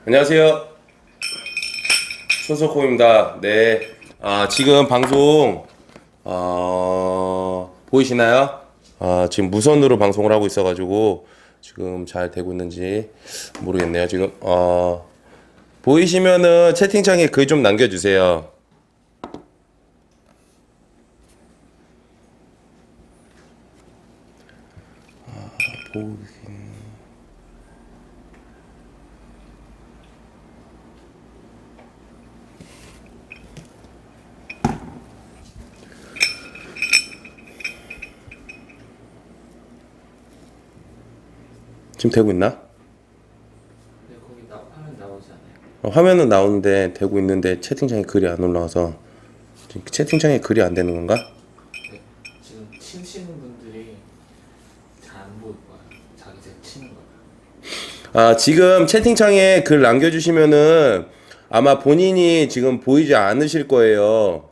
안녕하세요. 손석호입니다. 네. 지금 방송, 보이시나요? 지금 무선으로 방송을 하고 있어가지고, 지금 잘 되고 있는지 모르겠네요. 지금, 보이시면은 채팅창에 글 좀 남겨주세요. 지금 되고 있나? 근데 거기 화면 나오지 않아요? 화면은 나오는데 되고 있는데 채팅창에 글이 안 올라와서 지금 채팅창에 글이 안 되는 건가? 네, 지금 치시는 분들이 잘 안 보일 거야. 자기 제 치는 거야. 지금 채팅창에 글 남겨주시면은 아마 본인이 지금 보이지 않으실 거예요.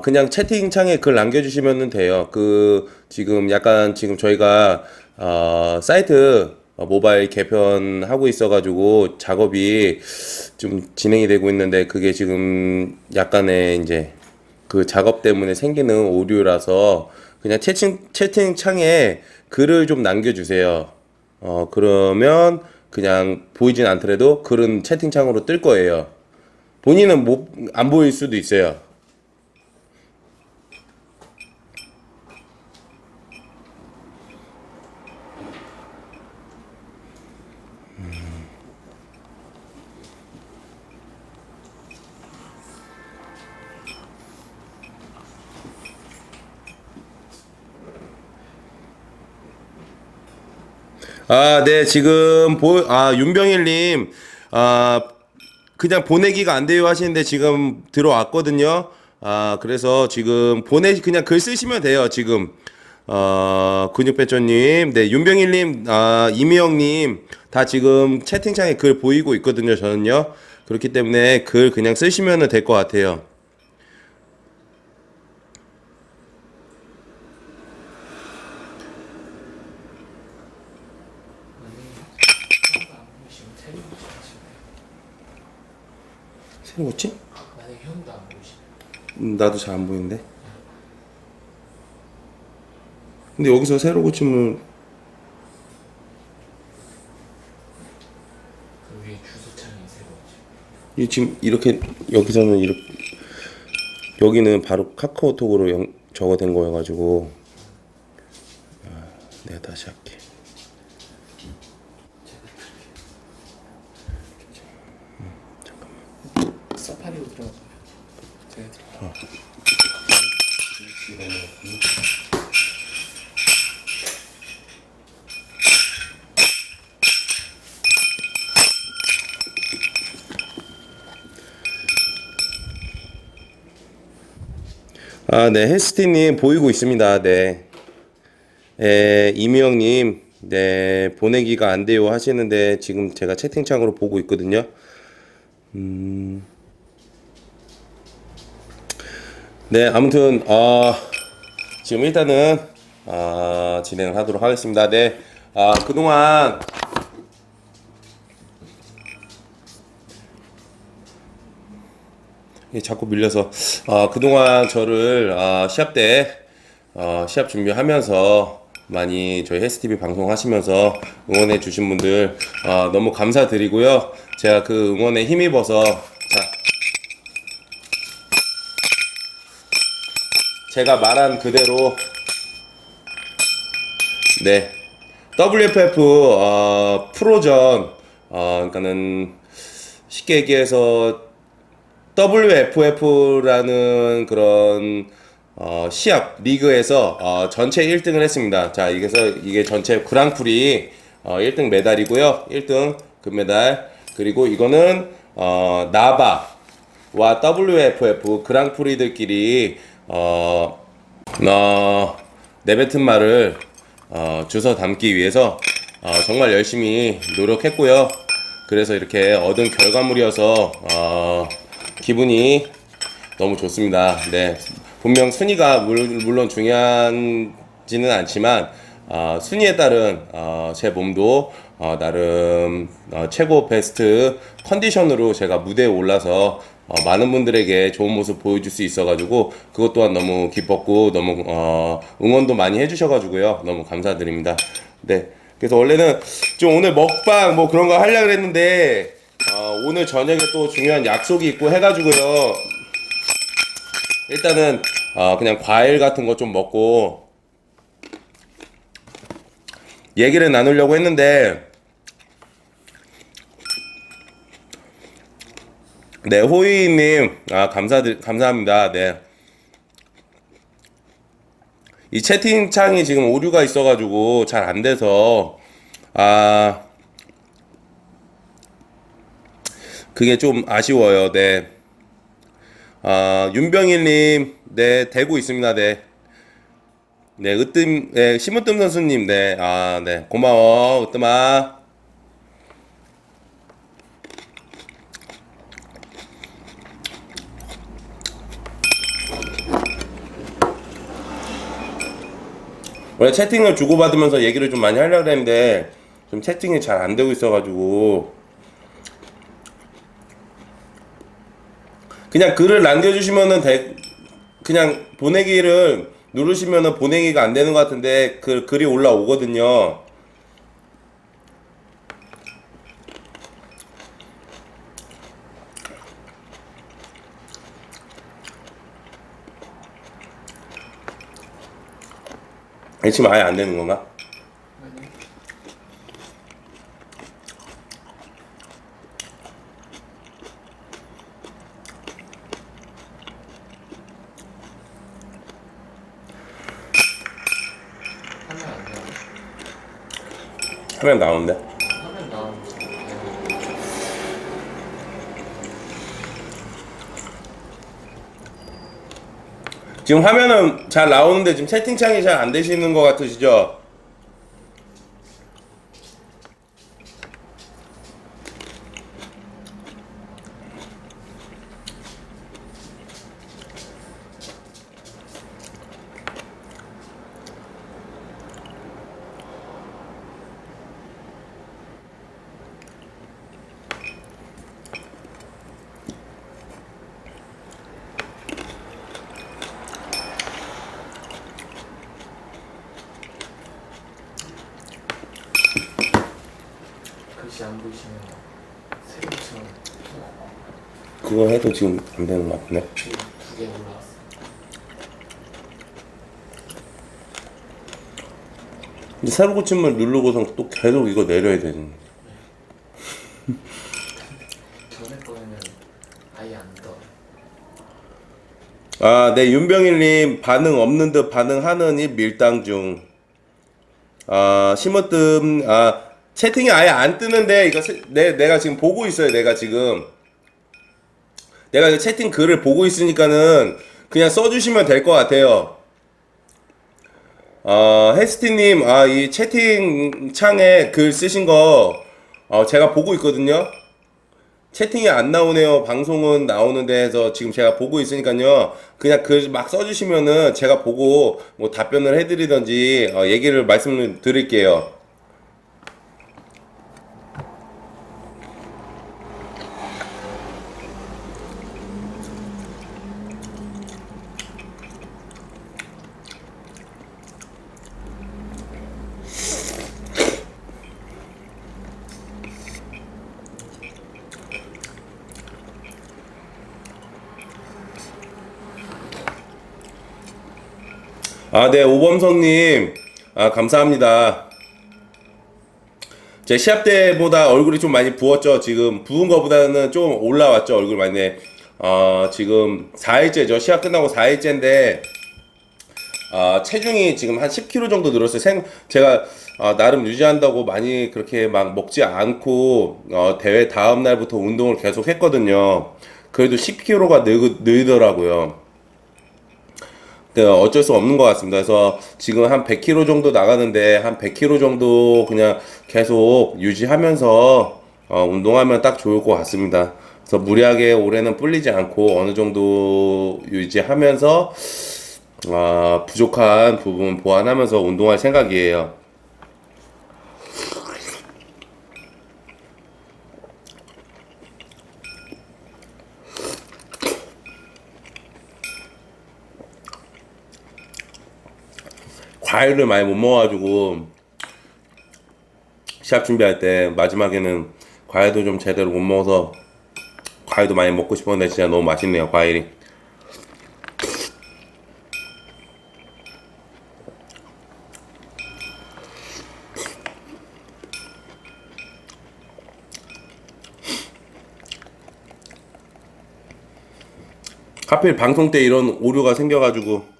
그냥 채팅창에 글 남겨주시면 돼요. 지금 약간 지금 저희가, 사이트 모바일 개편하고 있어가지고 작업이 좀 진행이 되고 있는데 그게 지금 약간의 이제 그 작업 때문에 생기는 오류라서 그냥 채팅창에 글을 좀 남겨주세요. 그러면 그냥 보이진 않더라도 글은 채팅창으로 뜰 거예요. 본인은 안 보일 수도 있어요. 네, 지금 윤병일님, 그냥 보내기가 안 돼요 하시는데 지금 들어왔거든요. 그래서 지금 그냥 글 쓰시면 돼요, 지금. 근육배터님, 네, 윤병일님, 이미영님, 다 지금 채팅창에 글 보이고 있거든요, 저는요. 그렇기 때문에 글 그냥 쓰시면 될 것 같아요. 형도 안 보이시면 테레비 보시면 새로 고치? 만약에 형도 안 보이시면 나도 잘 안 보이는데. 근데 여기서 새로 고치면 그 위에 주소창이 새로워지. 이 지금 이렇게 여기서는 이렇게 여기는 바로 카카오톡으로 저거 된 거여가지고 내가 다시 할게. 사파리로 들어가서 제가 들어가. 네, 헬스티님 보이고 있습니다. 네, 이미영님, 네, 보내기가 안 돼요 하시는데 지금 제가 채팅창으로 보고 있거든요. 네, 아무튼 지금 일단은 진행을 하도록 하겠습니다. 네, 그동안 자꾸 밀려서 그동안 저를 시합 때 시합 준비하면서 많이 저희 헬스TV 방송하시면서 응원해 주신 분들 너무 감사드리고요. 제가 그 응원에 힘입어서 제가 말한 그대로 네 WFF 프로전 그러니까는 쉽게 얘기해서 WFF라는 그런 시합 리그에서 전체 1등을 했습니다. 자, 이게 전체 그랑프리 1등 메달이고요. 1등 금메달. 그리고 이거는 나바와 WFF 그랑프리들끼리 내뱉은 말을 주워 담기 위해서 정말 열심히 노력했고요. 그래서 이렇게 얻은 결과물이어서 기분이 너무 좋습니다. 네, 분명 순위가 물론 중요하지는 않지만 순위에 따른 제 몸도 나름 최고 베스트 컨디션으로 제가 무대에 올라서 많은 분들에게 좋은 모습 보여줄 수 있어가지고 그것 또한 너무 기뻤고 너무 응원도 많이 해주셔가지고요 너무 감사드립니다. 네, 그래서 원래는 좀 오늘 먹방 뭐 그런 거 하려고 했는데 오늘 저녁에 또 중요한 약속이 있고 해가지고요 일단은 그냥 과일 같은 거 좀 먹고 얘기를 나누려고 했는데 네, 호이님 감사합니다. 네. 이 채팅창이 지금 오류가 있어가지고 잘 안 돼서 그게 좀 아쉬워요. 네. 윤병일님, 네, 되고 있습니다. 네. 네, 네, 심으뜸 선수님, 네, 네, 고마워, 으뜸아. 원래 채팅을 주고받으면서 얘기를 좀 많이 하려고 했는데, 좀 채팅이 잘 안 되고 있어가지고, 그냥 글을 남겨주시면은 그냥 보내기를 누르시면은 보내기가 안 되는 것 같은데, 글이 올라오거든요. 지금 아예 안 되는 건가? 화면 안 나와. 화면 나오는데? 화면 나오는 거. 지금 화면은 잘 나오는데 지금 채팅창이 잘 안 되시는 것 같으시죠? 글씨 안 보이시면 새로처럼 그거 해도 지금 안 되는 것 같네. 두개 올라왔어. 근데 새로 고침을 누르고선 또 계속 이거 내려야 되는. 전에 거에는 아예 안 떠. 네, 윤병일님 반응 없는 듯 반응하는 이 밀당 중. 심으뜸 채팅이 아예 안 뜨는데 이거 내가 지금 보고 있어요. 내가 이 채팅 글을 보고 있으니까는 그냥 써주시면 될 것 같아요. 헤스티님, 이 채팅창에 글 쓰신 거 제가 보고 있거든요. 채팅이 안 나오네요. 방송은 나오는데 해서 지금 제가 보고 있으니까요. 그냥 글 막 써주시면은 제가 보고 뭐 답변을 해드리던지 얘기를 말씀을 드릴게요. 네, 오범성님, 감사합니다. 제 시합 때보다 얼굴이 좀 많이 부었죠. 지금 부은 거보다는 좀 올라왔죠. 얼굴 많이. 지금 4일째죠. 시합 끝나고 4일째인데, 체중이 지금 한 10kg 정도 늘었어요. 제가 나름 유지한다고 많이 그렇게 막 먹지 않고 대회 다음 날부터 운동을 계속 했거든요. 그래도 10kg가 늘더라고요. 어쩔 수 없는 것 같습니다. 그래서 지금 한 100kg 정도 나가는데 한 100kg 정도 그냥 계속 유지하면서 운동하면 딱 좋을 것 같습니다. 그래서 무리하게 올해는 불리지 않고 어느 정도 유지하면서 부족한 부분 보완하면서 운동할 생각이에요. 과일을 많이 못 먹어가지고 시합 준비할 때 마지막에는 과일도 좀 제대로 못 먹어서 과일도 많이 먹고 싶었는데 진짜 너무 맛있네요, 과일이. 하필 방송 때 이런 오류가 생겨가지고.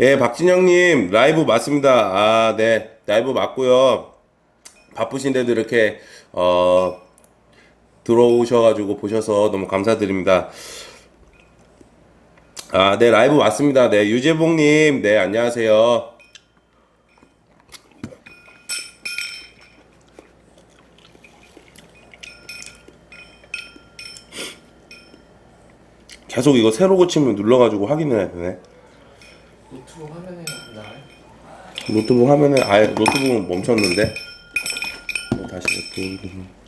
예, 박진영님 라이브 맞습니다. 아, 네, 라이브 맞고요. 바쁘신데도 이렇게 들어오셔가지고 보셔서 너무 감사드립니다. 아, 네, 라이브 맞습니다. 네, 유재봉님, 네, 안녕하세요. 계속 이거 새로 고침을 눌러가지고 확인을 해야 되네. 노트북 화면에 나와요? 노트북 화면에 아예 노트북은 멈췄는데 다시 보여드리면.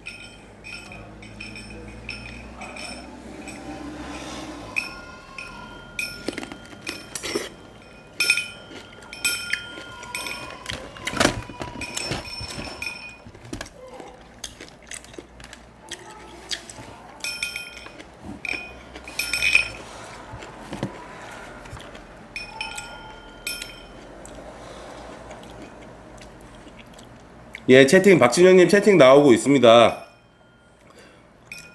예, 채팅 박진영님 채팅 나오고 있습니다.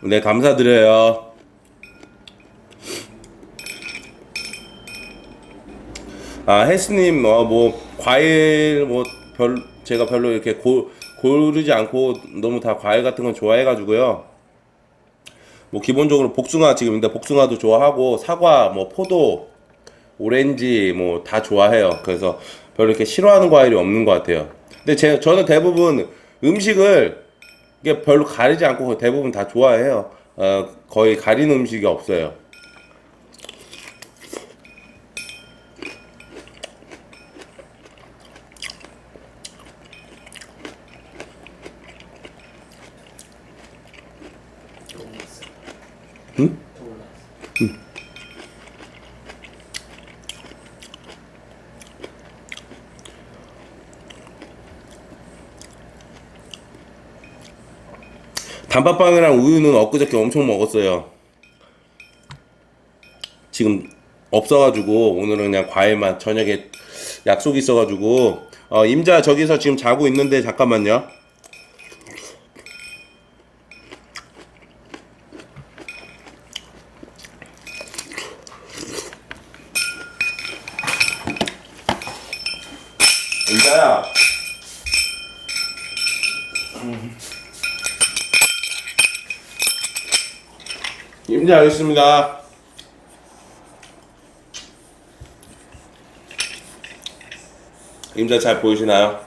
네, 감사드려요. 아, 헬스님 뭐 과일 뭐 제가 별로 이렇게 고르지 않고 너무 다 과일 같은 건 좋아해가지고요. 뭐 기본적으로 복숭아 지금 근데 복숭아도 좋아하고 사과 뭐 포도 오렌지 뭐 다 좋아해요. 그래서 별로 이렇게 싫어하는 과일이 없는 것 같아요. 근데 저는 대부분 음식을 이게 별로 가리지 않고 대부분 다 좋아해요. 거의 가리는 음식이 없어요. 너무 있어요. 응? 더 올라왔어요. 단팥빵이랑 우유는 엊그저께 엄청 먹었어요. 지금 없어가지고 오늘은 그냥 과일만 저녁에 약속이 있어가지고 임자 저기서 지금 자고 있는데 잠깐만요. 임자야. 임자 여기 있습니다. 임자 잘 보이시나요?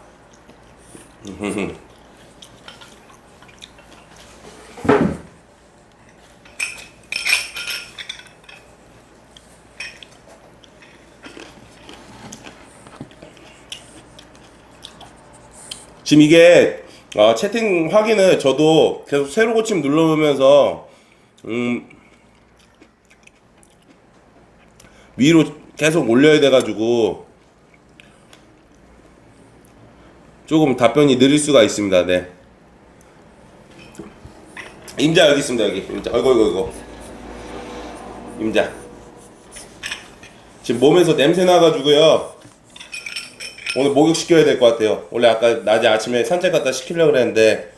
지금 이게 채팅 확인을 저도 계속 새로 고침 눌러보면서 위로 계속 올려야 돼가지고 조금 답변이 느릴 수가 있습니다. 네. 임자 여기 있습니다. 여기 임자. 어이구 임자. 지금 몸에서 냄새 나가지고요. 오늘 목욕 시켜야 될 것 같아요. 원래 아까 낮에 아침에 산책 갔다 시키려고 그랬는데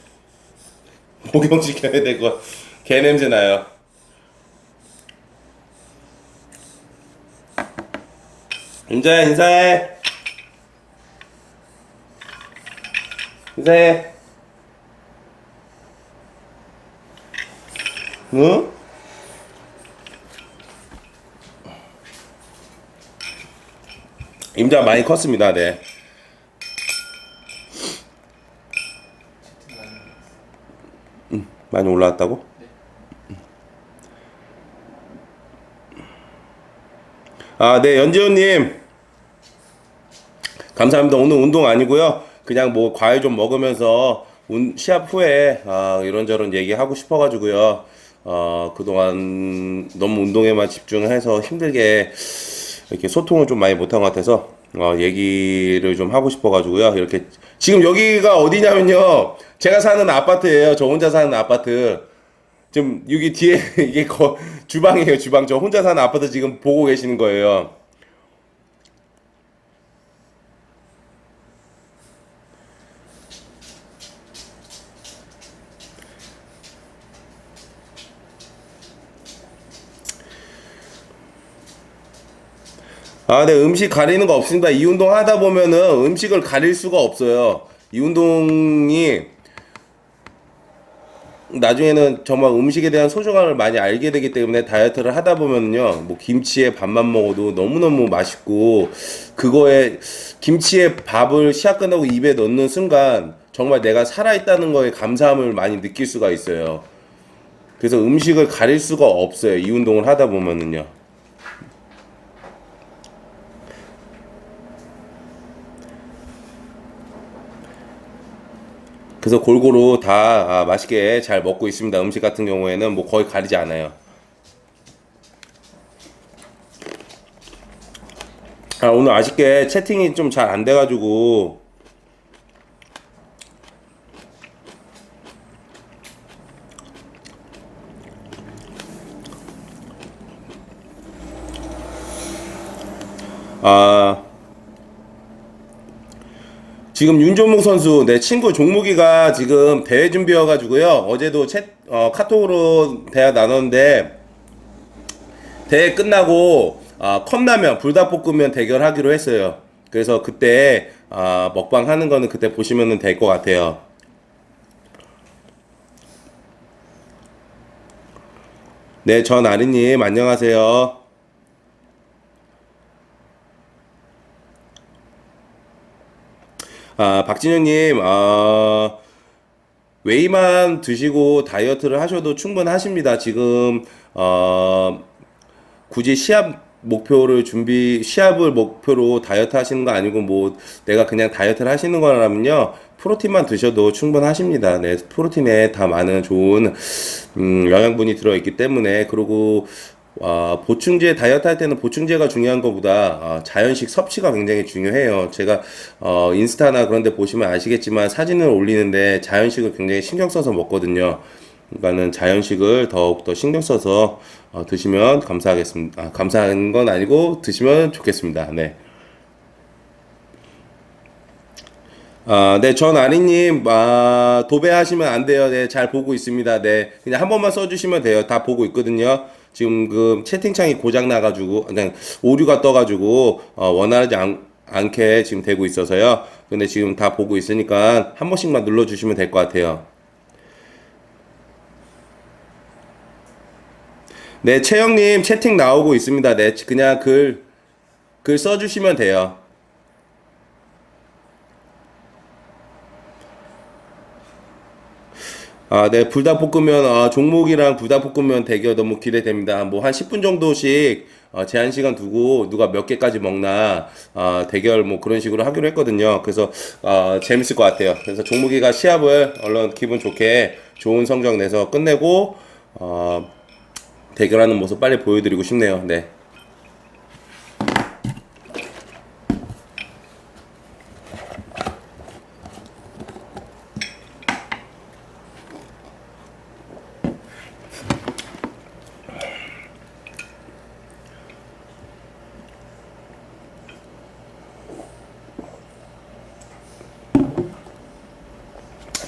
목욕 시켜야 될 것. 개 냄새 나요. 임자야 인사해. 인사해. 응? 임자 많이 컸습니다. 네. 채팅 많이 올라왔어요. 많이 올라왔다고? 네. 아, 네, 연지호님. 감사합니다. 오늘 운동 아니고요. 그냥 뭐 과일 좀 먹으면서 시합 후에 이런저런 얘기하고 싶어가지고요. 그동안 너무 운동에만 집중해서 힘들게 이렇게 소통을 좀 많이 못한 것 같아서 얘기를 좀 하고 싶어가지고요. 이렇게 지금 여기가 어디냐면요, 제가 사는 아파트예요. 저 혼자 사는 아파트. 지금 여기 뒤에 이게 주방이에요. 주방. 저 혼자 사는 아파트 지금 보고 계시는 거예요. 네, 음식 가리는 거 없습니다. 이 운동 하다 보면은 음식을 가릴 수가 없어요. 이 운동이 나중에는 정말 음식에 대한 소중함을 많이 알게 되기 때문에 다이어트를 하다 보면요, 뭐 김치에 밥만 먹어도 너무너무 맛있고, 그거에 김치에 밥을 시합 끝나고 입에 넣는 순간 정말 내가 살아있다는 거에 감사함을 많이 느낄 수가 있어요. 그래서 음식을 가릴 수가 없어요. 이 운동을 하다 보면은요. 그래서 골고루 다 맛있게 잘 먹고 있습니다. 음식 같은 경우에는 뭐 거의 가리지 않아요. 오늘 아쉽게 채팅이 좀 잘 안 돼가지고, 아, 지금 윤종목 선수, 내 친구 종목이가 지금 대회 준비여가지고요. 어제도 카톡으로 대화 나눴는데, 대회 끝나고 컵라면, 불닭볶음면 대결하기로 했어요. 그래서 그때 먹방 하는 거는 그때 보시면 될 것 같아요. 네, 전 아리님 안녕하세요. 박진영님, 웨이만 드시고 다이어트를 하셔도 충분하십니다. 지금 굳이 시합을 목표로 다이어트 하시는 거 아니고, 뭐, 내가 그냥 다이어트를 하시는 거라면요, 프로틴만 드셔도 충분하십니다. 네, 프로틴에 다 많은 좋은, 영양분이 들어있기 때문에, 그리고, 보충제, 다이어트 할 때는 보충제가 중요한 것보다, 자연식 섭취가 굉장히 중요해요. 제가, 인스타나 그런 데 보시면 아시겠지만, 사진을 올리는데 자연식을 굉장히 신경 써서 먹거든요. 그러니까는 자연식을 더욱더 신경 써서 드시면 감사하겠습니다. 감사한 건 아니고 드시면 좋겠습니다. 네. 네, 전 아리님, 도배하시면 안 돼요. 네, 잘 보고 있습니다. 네, 그냥 한 번만 써주시면 돼요. 다 보고 있거든요. 지금 그 채팅창이 고장 나가지고, 그냥 오류가 떠가지고, 원하지 않게 지금 되고 있어서요. 근데 지금 다 보고 있으니까 한 번씩만 눌러주시면 될 것 같아요. 네, 채영님 채팅 나오고 있습니다. 네, 그냥 글 써주시면 돼요. 네, 불닭볶음면, 종목이랑 불닭볶음면 대결 너무 기대됩니다. 뭐, 한 10분 정도씩, 제한 시간 두고, 누가 몇 개까지 먹나, 대결 뭐 그런 식으로 하기로 했거든요. 그래서, 재밌을 것 같아요. 그래서 종목이가 시합을 얼른 기분 좋게 좋은 성적 내서 끝내고, 대결하는 모습 빨리 보여드리고 싶네요. 네.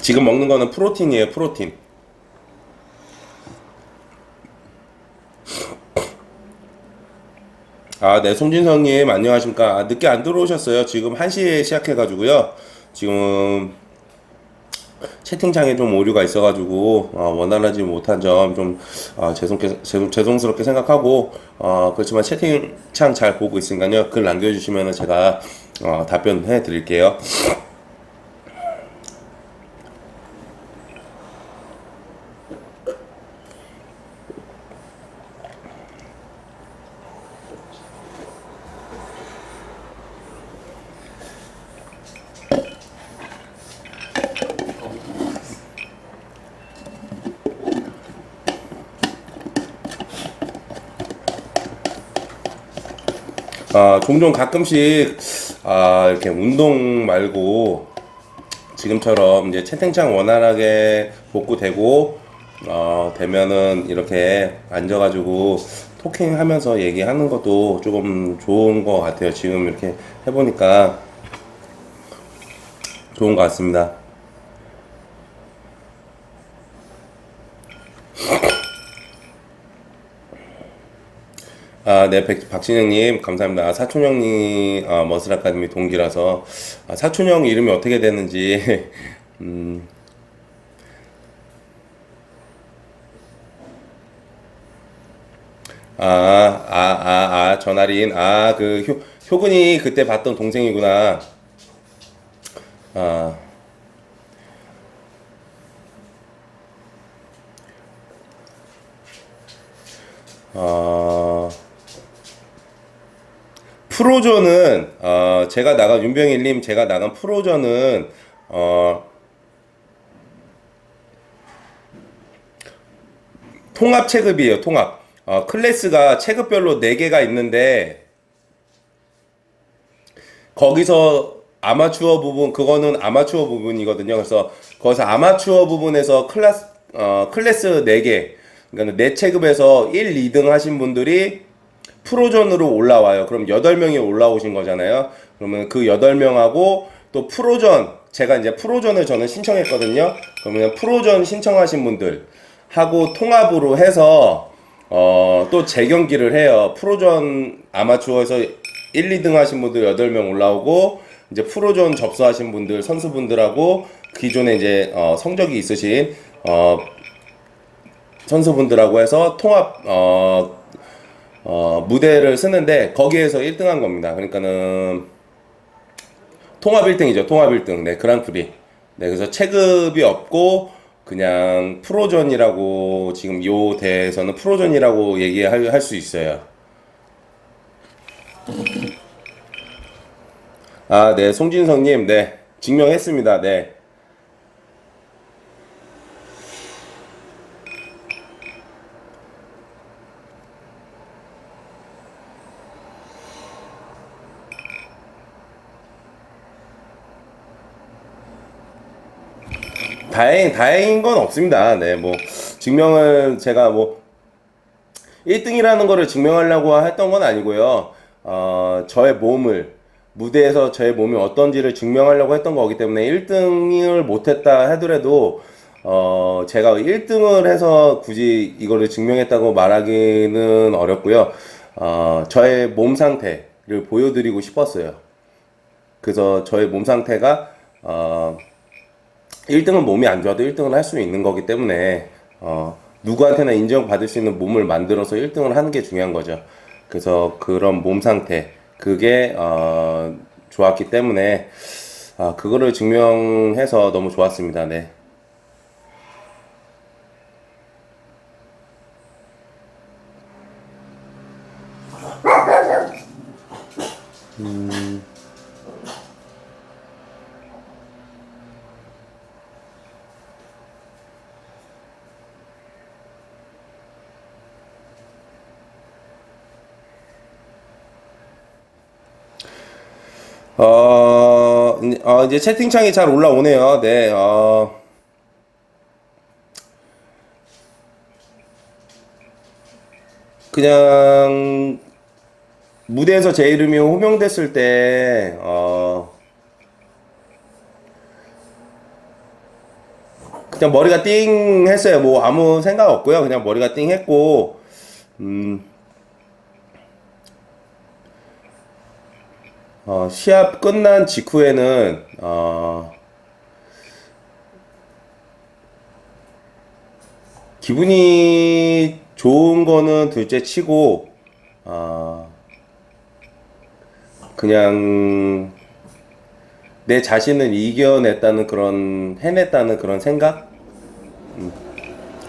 지금 먹는 거는 프로틴이에요, 프로틴. 네, 송진성님, 안녕하십니까. 늦게 안 들어오셨어요. 지금 1시에 시작해가지고요. 지금 채팅창에 좀 오류가 있어가지고, 원활하지 못한 점 좀, 죄송스럽게 생각하고, 그렇지만 채팅창 잘 보고 있으니까요. 글 남겨주시면 제가, 답변해 드릴게요. 종종 가끔씩 이렇게 운동 말고 지금처럼 이제 채팅창 원활하게 복구되고 되면은 이렇게 앉아가지고 토킹하면서 얘기하는 것도 조금 좋은 것 같아요. 지금 이렇게 해보니까 좋은 것 같습니다. 네, 박진영님, 감사합니다. 사촌형님, 머슬 아카데미 동기라서, 사촌형 이름이 어떻게 되는지, 전아린, 효근이 그때 봤던 동생이구나. 아, 어, 프로전은 제가 나간 윤병일님 제가 나간 프로전은 통합 체급이에요. 통합. 클래스가 체급별로 4개가 있는데 거기서 아마추어 부분 그거는 아마추어 부분이거든요. 그래서 거기서 아마추어 부분에서 클래스 4개 그러니까 4체급에서 1, 2등 하신 분들이 프로전으로 올라와요. 그럼 8명이 올라오신 거잖아요. 그러면 그 8명하고 또 프로전, 제가 이제 프로전을 저는 신청했거든요. 그러면 프로전 신청하신 분들 하고 통합으로 해서 또 재경기를 해요. 프로전 아마추어에서 1, 2등 하신 분들 8명 올라오고 이제 프로전 접수하신 분들 선수분들하고 기존에 이제 성적이 있으신 선수분들하고 해서 통합 무대를 쓰는데 거기에서 1등한 겁니다. 그러니까는 통합 1등이죠. 통합 1등. 네, 그랑프리. 네, 그래서 체급이 없고 그냥 프로전이라고 지금 요 대회에서는 프로전이라고 얘기할 수 있어요. 네, 송진성님, 네, 증명했습니다. 네. 다행인 건 없습니다. 네, 뭐, 증명을 제가 뭐, 1등이라는 거를 증명하려고 했던 건 아니고요. 저의 몸을, 무대에서 저의 몸이 어떤지를 증명하려고 했던 거기 때문에 1등을 못했다 하더라도, 제가 1등을 해서 굳이 이거를 증명했다고 말하기는 어렵고요. 저의 몸 상태를 보여드리고 싶었어요. 그래서 저의 몸 상태가, 1등은 몸이 안 좋아도 1등을 할 수 있는 거기 때문에 누구한테나 인정받을 수 있는 몸을 만들어서 1등을 하는 게 중요한 거죠. 그래서 그런 몸 상태 그게 좋았기 때문에 그거를 증명해서 너무 좋았습니다. 네. 이제 채팅창이 잘 올라오네요. 네, 그냥 무대에서 제 이름이 호명됐을 때, 그냥 머리가 띵 했어요. 뭐 아무 생각 없고요. 그냥 머리가 띵 했고, 시합 끝난 직후에는, 기분이 좋은 거는 둘째 치고, 그냥 내 자신을 이겨냈다는 해냈다는 그런 생각?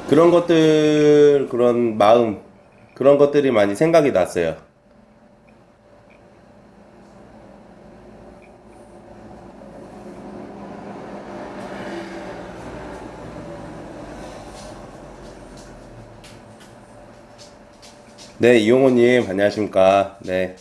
그런 것들, 그런 마음, 그런 것들이 많이 생각이 났어요. 네, 이용호님, 안녕하십니까. 네.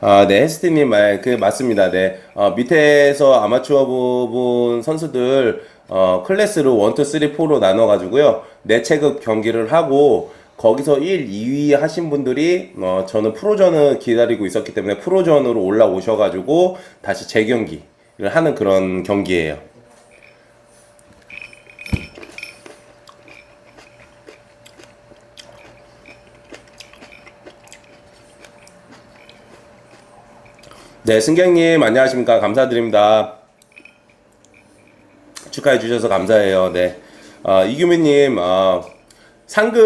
아, 네, 헬스티님 말, 그, 맞습니다. 네. 밑에서 아마추어 부분 선수들, 클래스로 1, 2, 3, 4로 나눠가지고요. 4체급 경기를 하고, 거기서 1, 2위 하신 분들이, 저는 프로전을 기다리고 있었기 때문에 프로전으로 올라오셔가지고, 다시 재경기를 하는 그런 경기예요. 네, 승경님, 안녕하십니까. 감사드립니다. 축하해 주셔서 감사해요. 네. 이규민님, 상금이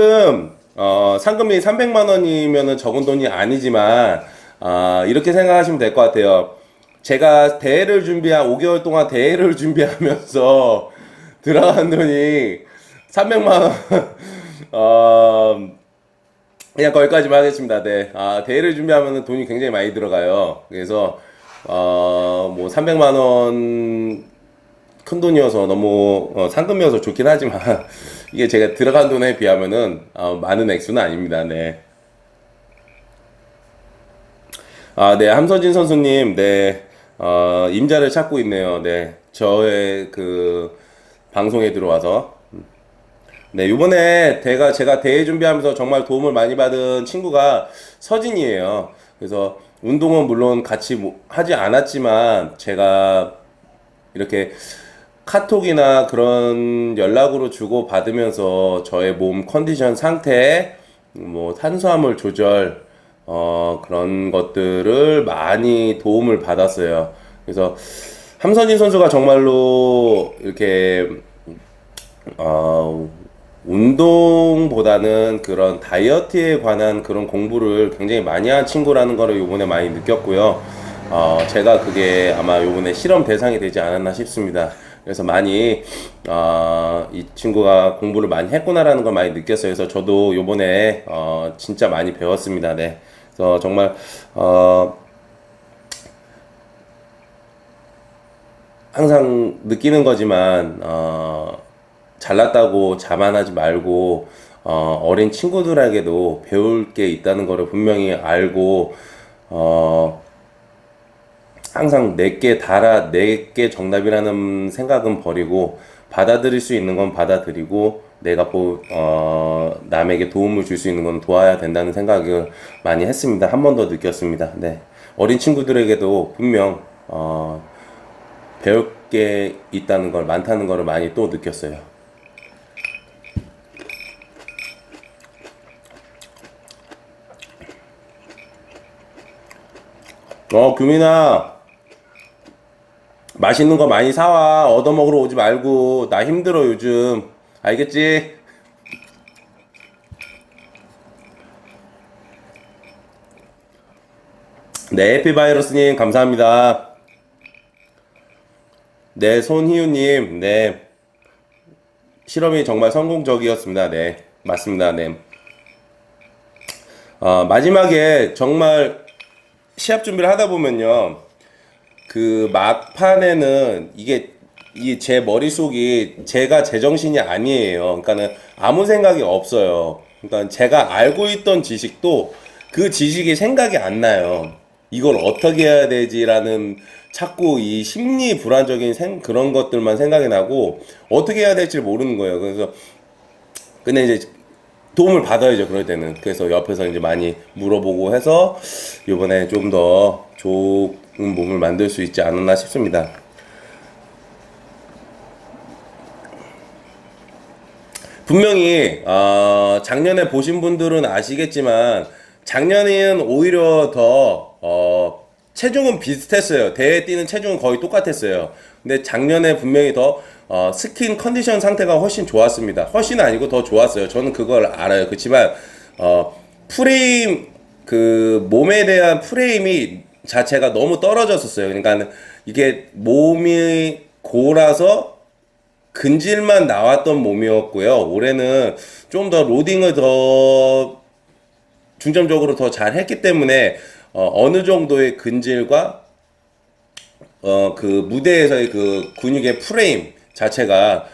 300만 원이면은 적은 돈이 아니지만, 이렇게 생각하시면 될 것 같아요. 제가 대회를 5개월 동안 대회를 준비하면서 들어간 돈이 300만 원, 그냥 거기까지만 하겠습니다. 네. 대회를 준비하면 돈이 굉장히 많이 들어가요. 그래서, 뭐, 300만 원 큰 돈이어서 너무 상금이어서 좋긴 하지만 이게 제가 들어간 돈에 비하면은 많은 액수는 아닙니다. 네. 네, 함서진 선수님, 네, 임자를 찾고 있네요. 네, 저의 그 방송에 들어와서. 네, 요번에 제가 대회 준비하면서 정말 도움을 많이 받은 친구가 서진이에요. 그래서 운동은 물론 같이 하지 않았지만 제가 이렇게 카톡이나 그런 연락으로 주고 받으면서 저의 몸 컨디션 상태, 뭐 탄수화물 조절, 그런 것들을 많이 도움을 받았어요. 그래서 함선진 선수가 정말로 이렇게 어, 운동보다는 그런 다이어트에 관한 그런 공부를 굉장히 많이 한 친구라는 거를 요번에 많이 느꼈고요. 제가 그게 아마 요번에 실험 대상이 되지 않았나 싶습니다. 그래서 많이, 이 친구가 공부를 많이 했구나라는 걸 많이 느꼈어요. 그래서 저도 요번에, 진짜 많이 배웠습니다. 네. 그래서 정말, 항상 느끼는 거지만, 잘났다고 자만하지 말고 어린 친구들에게도 배울 게 있다는 거를 분명히 알고 항상 내게 정답이라는 생각은 버리고 받아들일 수 있는 건 받아들이고 내가 남에게 도움을 줄 수 있는 건 도와야 된다는 생각을 많이 했습니다. 한 번 더 느꼈습니다. 네. 어린 친구들에게도 분명 배울 게 있다는 걸 많다는 걸 많이 또 느꼈어요. 규민아, 맛있는 거 많이 사와. 얻어먹으러 오지 말고. 나 힘들어, 요즘. 알겠지? 네, 해피바이러스님, 감사합니다. 네, 손희우님, 네. 실험이 정말 성공적이었습니다. 네, 맞습니다. 네. 마지막에 정말 시합 준비를 하다 보면요. 그 막판에는 이게 제 머릿속이 제가 제정신이 아니에요. 그러니까는 아무 생각이 없어요. 그러니까 제가 알고 있던 지식도 그 지식이 생각이 안 나요. 이걸 어떻게 해야 되지라는 자꾸 이 심리 불안적인 그런 것들만 생각이 나고 어떻게 해야 될지 모르는 거예요. 그래서 근데 이제 도움을 받아야죠, 그럴 때는. 그래서 옆에서 이제 많이 물어보고 해서 이번에 좀 더 좋은 몸을 만들 수 있지 않았나 싶습니다. 분명히 작년에 보신 분들은 아시겠지만 작년에는 오히려 더 체중은 비슷했어요. 대회 뛰는 체중은 거의 똑같았어요. 근데 작년에 분명히 더 스킨 컨디션 상태가 훨씬 좋았습니다. 훨씬 아니고 더 좋았어요. 저는 그걸 알아요. 그렇지만 프레임 그 몸에 대한 프레임이 자체가 너무 떨어졌었어요. 그러니까 이게 몸이 골아서 근질만 나왔던 몸이었고요. 올해는 좀 더 로딩을 더 중점적으로 더 잘 했기 때문에 어느 정도의 근질과 그 무대에서의 그 근육의 프레임 자체가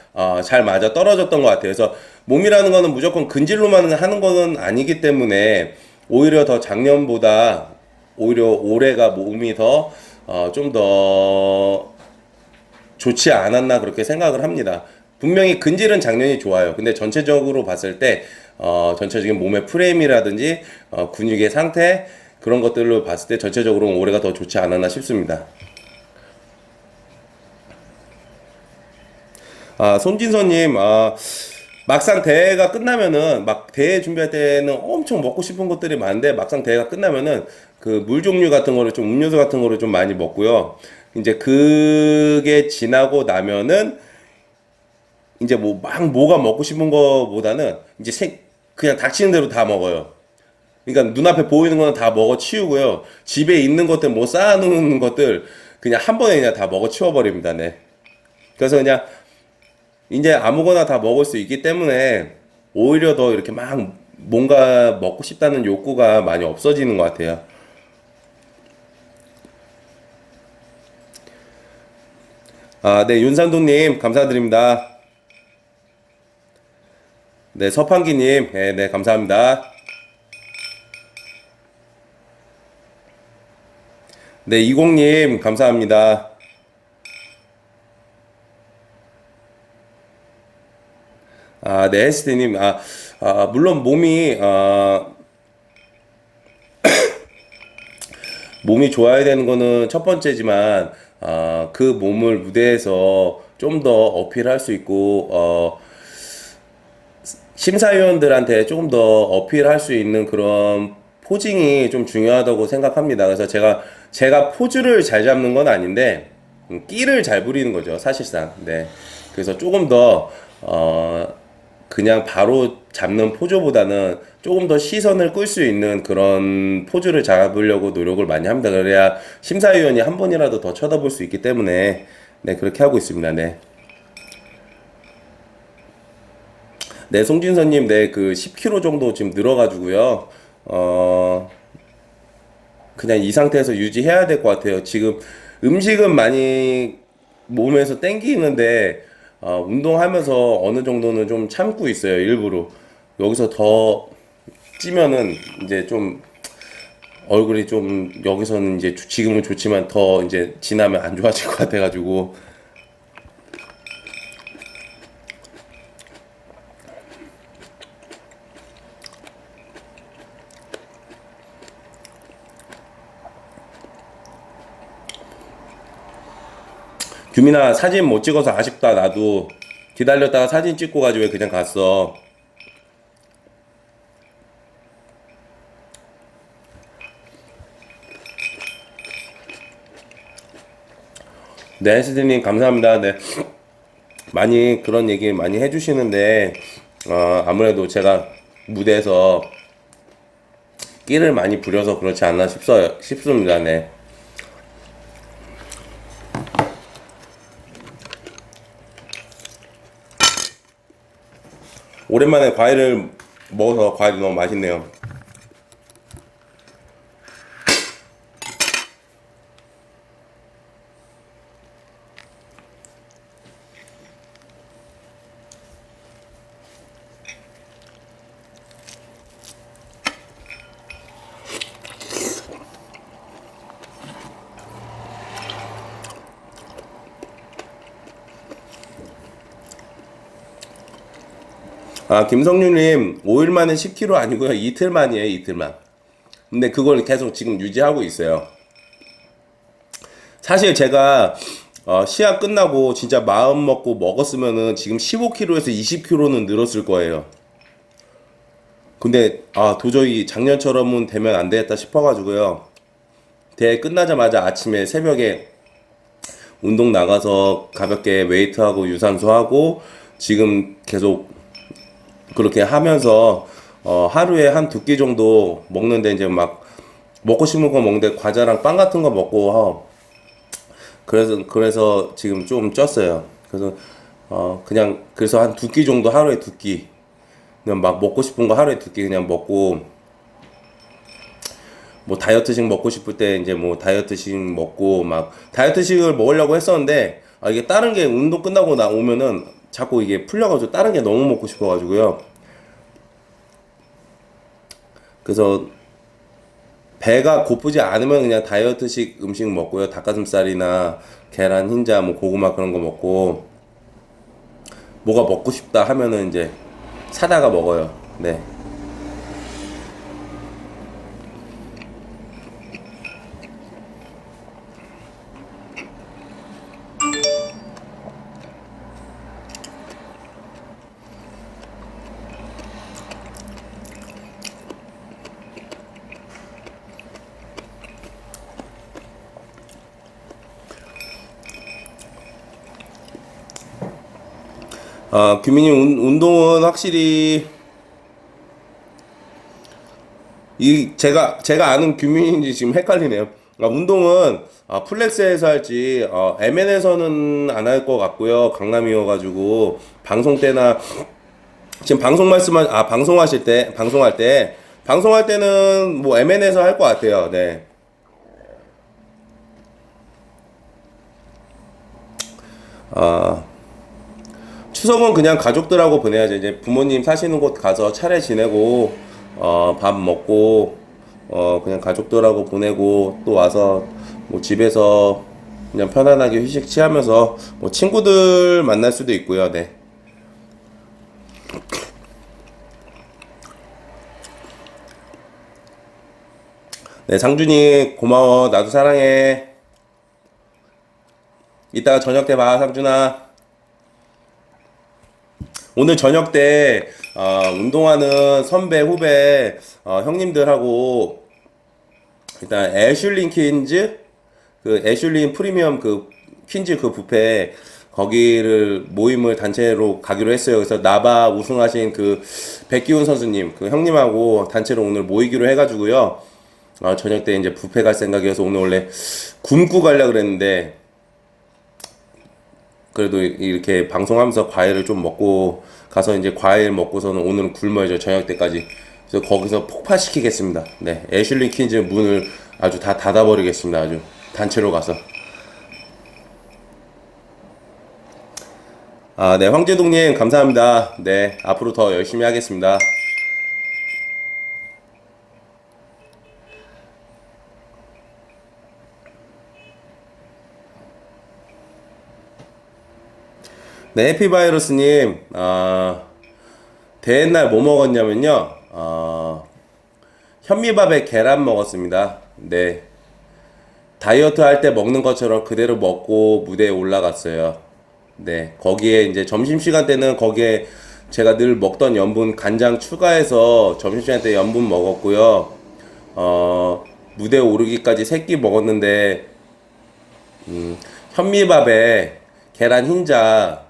잘 맞아 떨어졌던 것 같아요. 그래서 몸이라는 거는 무조건 근질로만 하는 거는 아니기 때문에 오히려 더 작년보다 오히려 올해가 몸이 더 좀 더 좋지 않았나 그렇게 생각을 합니다. 분명히 근질은 작년이 좋아요. 근데 전체적으로 봤을 때 전체적인 몸의 프레임이라든지 근육의 상태 그런 것들로 봤을 때 전체적으로 올해가 더 좋지 않았나 싶습니다. 손진서님, 막상 대회가 끝나면은 막 대회 준비할 때는 엄청 먹고 싶은 것들이 많은데 막상 대회가 끝나면은 그 물 종류 같은 거를 좀 음료수 같은 거를 좀 많이 먹고요. 이제 그게 지나고 나면은 이제 뭐 막 뭐가 먹고 싶은 거보다는 이제 그냥 닥치는 대로 다 먹어요. 그러니까 눈앞에 보이는 거는 다 먹어 치우고요. 집에 있는 것들 뭐 쌓아놓는 것들 그냥 한 번에 그냥 다 먹어 치워버립니다. 네. 그래서 그냥 이제 아무거나 다 먹을 수 있기 때문에 오히려 더 이렇게 막 뭔가 먹고 싶다는 욕구가 많이 없어지는 것 같아요. 네, 윤산도님 감사드립니다. 네, 서판기님, 네, 감사합니다. 네, 이공님 감사합니다. 네, 헬스테님, 물론 몸이 좋아야 되는 거는 첫 번째지만, 그 몸을 무대에서 좀 더 어필할 수 있고, 심사위원들한테 조금 더 어필할 수 있는 그런 포징이 좀 중요하다고 생각합니다. 그래서 제가 포즈를 잘 잡는 건 아닌데, 끼를 잘 부리는 거죠, 사실상. 네. 그래서 조금 더, 그냥 바로 잡는 포즈보다는 조금 더 시선을 끌 수 있는 그런 포즈를 잡으려고 노력을 많이 합니다. 그래야 심사위원이 한 번이라도 더 쳐다볼 수 있기 때문에, 네, 그렇게 하고 있습니다. 네. 네, 송진서님, 네, 그 10kg 정도 지금 늘어가지고요. 그냥 이 상태에서 유지해야 될 것 같아요. 지금 음식은 많이 몸에서 땡기는데, 운동하면서 어느 정도는 좀 참고 있어요, 일부러. 여기서 더 찌면은 이제 좀 얼굴이 좀 여기서는 이제 지금은 좋지만 더 이제 지나면 안 좋아질 것 같아가지고. 규민아 사진 못 찍어서 아쉽다. 나도 기다렸다가 사진 찍고 가지고 왜 그냥 갔어. 네, 스디님 감사합니다. 네, 많이 그런 얘기 많이 해주시는데 아무래도 제가 무대에서 끼를 많이 부려서 그렇지 않나 싶습니다. 네. 오랜만에 과일을 먹어서 과일이 너무 맛있네요. 김성윤님, 5일 만에 10kg 아니고요. 이틀 만이에요, 이틀만. 근데 그걸 계속 지금 유지하고 있어요. 사실 제가, 시합 끝나고 진짜 마음 먹고 먹었으면은 지금 15kg에서 20kg는 늘었을 거예요. 근데, 도저히 작년처럼은 되면 안 되겠다 싶어가지고요. 대회 끝나자마자 아침에 새벽에 운동 나가서 가볍게 웨이트하고 유산소하고 지금 계속 그렇게 하면서 하루에 한 2끼 정도 먹는데 이제 막 먹고 싶은 거 먹는데 과자랑 빵 같은 거 먹고 그래서 지금 좀 쪘어요. 그래서 그냥 그래서 한 2끼 정도 하루에 2끼 그냥 막 먹고 싶은 거 하루에 2끼 그냥 먹고 뭐 다이어트식 먹고 싶을 때 이제 뭐 다이어트식 먹고 막 다이어트식을 먹으려고 했었는데 이게 다른 게 운동 끝나고 나오면은 자꾸 이게 풀려가지고 다른 게 너무 먹고 싶어가지고요. 그래서 배가 고프지 않으면 그냥 다이어트식 음식 먹고요. 닭가슴살이나 계란 흰자, 뭐 고구마 그런 거 먹고, 뭐가 먹고 싶다 하면은 이제 사다가 먹어요. 네. 규민님 운동은 확실히 제가 아는 규민인지 지금 헷갈리네요. 운동은 플렉스에서 할지 MN에서는 안 할 것 같고요. 강남이어가지고 방송 때나 지금 방송할 때는 뭐 MN에서 할 것 같아요. 네. 아 추석은 그냥 가족들하고 보내야죠. 이제 부모님 사시는 곳 가서 차례 지내고 밥 먹고 그냥 가족들하고 보내고 또 와서 뭐 집에서 그냥 편안하게 휴식 취하면서 뭐 친구들 만날 수도 있고요. 네. 네, 상준이 고마워. 나도 사랑해. 이따가 저녁 때 봐, 상준아. 오늘 저녁 때 운동하는 선배 후배 형님들하고 일단 애슐린 퀸즈 그 애슐린 프리미엄 그 퀸즈 그 뷔페 거기를 모임을 단체로 가기로 했어요. 그래서 나바 우승하신 그 백기훈 선수님 그 형님하고 단체로 오늘 모이기로 해가지고요. 저녁 때 이제 뷔페 갈 생각이어서 오늘 원래 굶고 가려 그랬는데 그래도 이렇게 방송하면서 과일을 좀 먹고 가서 이제 과일 먹고서는 오늘은 굶어야죠. 저녁 때까지. 그래서 거기서 폭파시키겠습니다. 네, 애슐리 퀸즈 문을 아주 다 닫아버리겠습니다. 아주 단체로 가서. 네, 황제동님 감사합니다. 네, 앞으로 더 열심히 하겠습니다. 네, 해피바이러스님, 대회 날 뭐 먹었냐면요, 현미밥에 계란 먹었습니다. 네, 다이어트 할 때 먹는 것처럼 그대로 먹고 무대에 올라갔어요. 네, 거기에 이제 점심시간 때는 거기에 제가 늘 먹던 염분 간장 추가해서 점심시간 때 염분 먹었고요. 무대 오르기까지 3끼 먹었는데, 현미밥에 계란 흰자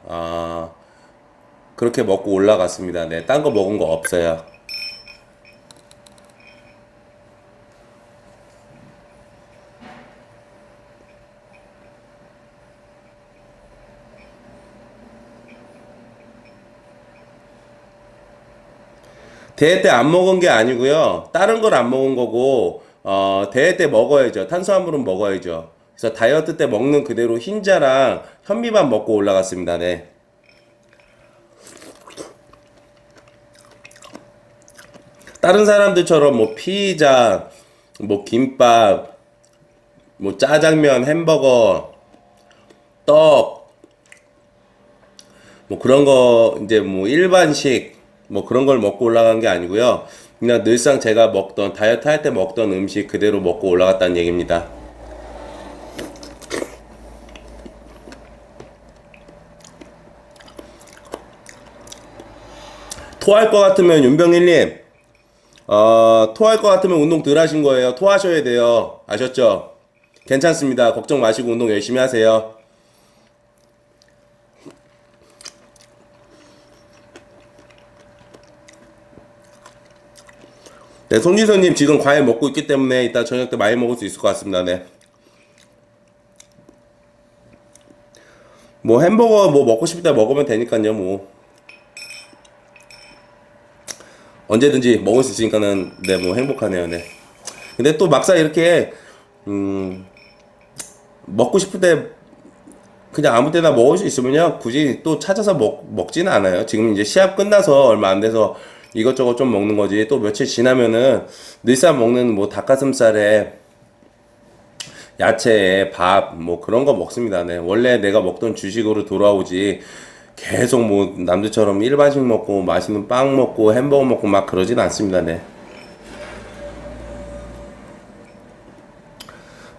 그렇게 먹고 올라갔습니다. 네, 딴 거 먹은 거 없어요. 대회 때 안 먹은 게 아니고요. 다른 걸 안 먹은 거고 대회 때 먹어야죠. 탄수화물은 먹어야죠. 그래서 다이어트 때 먹는 그대로 흰자랑 현미밥 먹고 올라갔습니다. 네. 다른 사람들처럼 뭐 피자, 뭐 김밥, 뭐 짜장면, 햄버거, 떡, 뭐 그런 거 이제 뭐 일반식 뭐 그런 걸 먹고 올라간 게 아니고요. 그냥 늘상 제가 먹던 다이어트 할 때 먹던 음식 그대로 먹고 올라갔다는 얘기입니다. 토할 것 같으면 윤병일님, 토할 것 같으면 운동 덜 하신 거예요. 토하셔야 돼요. 아셨죠? 괜찮습니다. 걱정 마시고 운동 열심히 하세요. 네, 손지선님 지금 과일 먹고 있기 때문에 이따 저녁 때 많이 먹을 수 있을 것 같습니다. 네. 뭐 햄버거 뭐 먹고 싶을 때 먹으면 되니까요. 뭐 언제든지 먹을 수 있으니까는 네, 뭐 행복하네요. 네. 근데 또 막상 이렇게 먹고 싶을 때 그냥 아무 때나 먹을 수 있으면요 굳이 또 찾아서 먹지는 않아요. 지금 이제 시합 끝나서 얼마 안 돼서 이것저것 좀 먹는 거지. 또 며칠 지나면은 늘상 먹는 뭐 닭가슴살에 야채에 밥 뭐 그런 거 먹습니다. 네. 원래 내가 먹던 주식으로 돌아오지. 계속 뭐 남들처럼 일반식 먹고 맛있는 빵 먹고 햄버거 먹고 막 그러진 않습니다. 네.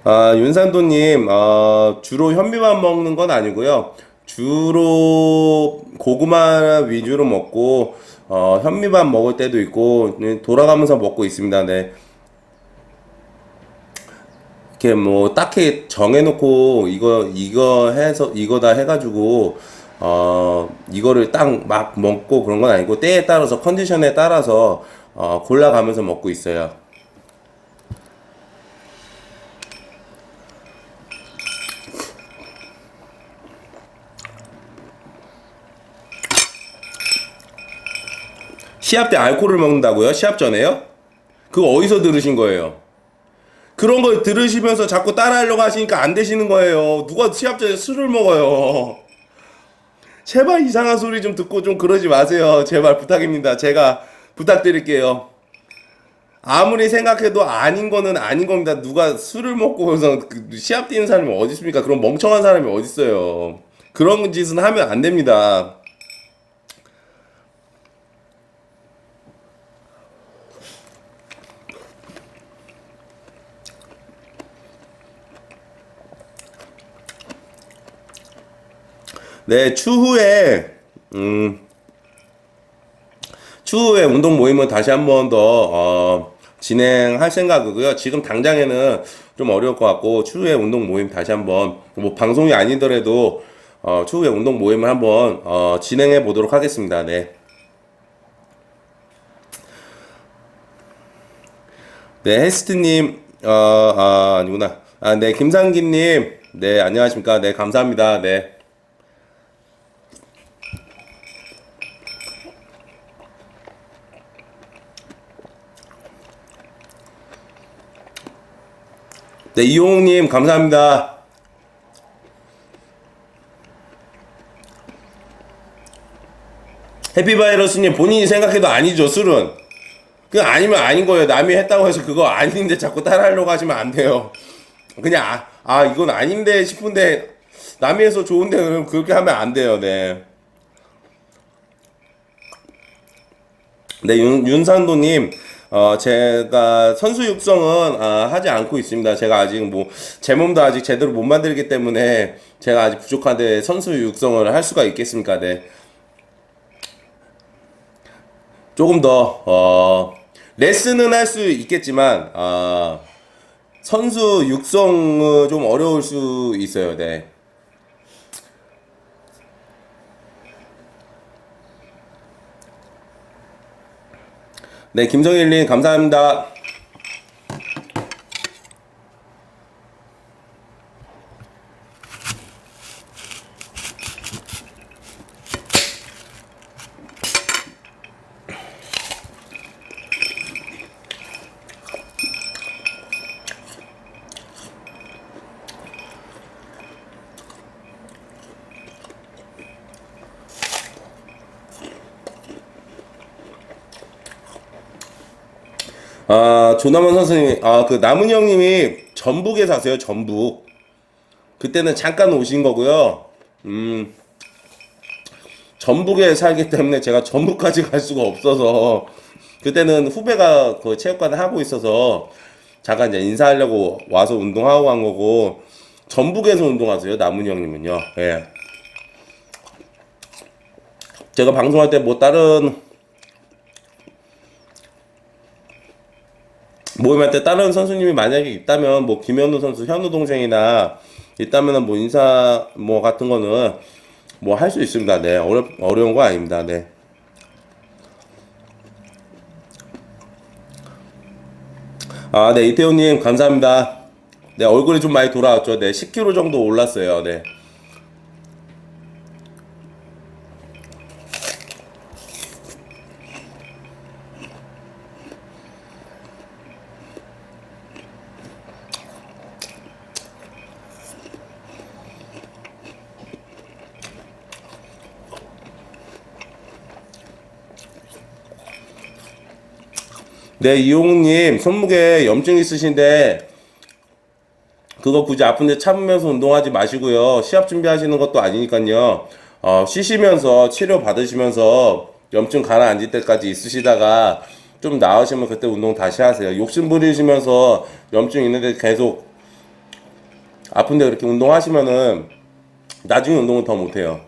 윤산도님, 주로 현미밥 먹는 건 아니고요. 주로 고구마 위주로 먹고, 현미밥 먹을 때도 있고, 네, 돌아가면서 먹고 있습니다. 네. 이렇게 뭐, 딱히 정해놓고, 이거 해서, 이거다 해가지고, 이거를 딱 막 먹고 그런 건 아니고, 때에 따라서, 컨디션에 따라서, 골라가면서 먹고 있어요. 시합 때 알코올을 먹는다고요? 시합 전에요? 그거 어디서 들으신 거예요? 그런 걸 들으시면서 자꾸 따라하려고 하시니까 안 되시는 거예요. 누가 시합 전에 술을 먹어요? 제발 이상한 소리 좀 듣고 좀 그러지 마세요. 제발 부탁입니다. 제가 부탁드릴게요. 아무리 생각해도 아닌 거는 아닌 겁니다. 누가 술을 먹고 그래서 시합 뛰는 사람이 어디 있습니까? 그런 멍청한 사람이 어디 있어요? 그런 짓은 하면 안 됩니다. 네, 추후에 운동 모임을 다시 한번 더, 진행할 생각이고요. 지금 당장에는 좀 어려울 것 같고, 추후에 운동 모임 다시 한번, 뭐, 방송이 아니더라도, 추후에 운동 모임을 한번, 진행해 보도록 하겠습니다. 네. 네, 헬스트님, 아니구나. 네, 김상기님, 네, 안녕하십니까. 네, 감사합니다. 네. 네, 이용님, 감사합니다. 해피바이러스님, 본인이 생각해도 아니죠, 술은. 그냥 아니면 아닌 거예요. 남이 했다고 해서 그거 아닌데 자꾸 따라하려고 하시면 안 돼요. 그냥, 이건 아닌데 싶은데, 남이 해서 좋은데, 그럼 그렇게 하면 안 돼요, 네. 네, 윤산도님, 제가 선수 육성은 하지 않고 있습니다. 제가 아직 뭐, 제 몸도 아직 제대로 못 만들기 때문에 제가 아직 부족한데 선수 육성을 할 수가 있겠습니까? 네. 조금 더, 레슨은 할 수 있겠지만, 선수 육성은 좀 어려울 수 있어요. 네. 네, 김성일님, 감사합니다. 조남원 선생님, 그 남은 형님이 전북에 사세요, 전북. 그때는 잠깐 오신 거고요. 전북에 살기 때문에 제가 전북까지 갈 수가 없어서, 그때는 후배가 그 체육관을 하고 있어서, 잠깐 이제 인사하려고 와서 운동하고 간 거고, 전북에서 운동하세요, 남은 형님은요. 예. 제가 방송할 때 뭐 다른, 모임할 때 다른 선수님이 만약에 있다면 뭐 김현우 선수 현우 동생이나 있다면은 뭐 인사 뭐 같은 거는 뭐 할 수 있습니다. 네, 어려운 거 아닙니다. 네. 네, 이태호님 감사합니다. 네, 얼굴이 좀 많이 돌아왔죠. 네, 10kg 정도 올랐어요. 네. 네, 이용님, 손목에 염증 있으신데, 그거 굳이 아픈데 참으면서 운동하지 마시고요. 시합 준비하시는 것도 아니니까요. 쉬시면서 치료 받으시면서 염증 가라앉을 때까지 있으시다가 좀 나으시면 그때 운동 다시 하세요. 욕심 부리시면서 염증 있는데 계속 아픈데 그렇게 운동하시면은 나중에 운동은 더 못해요.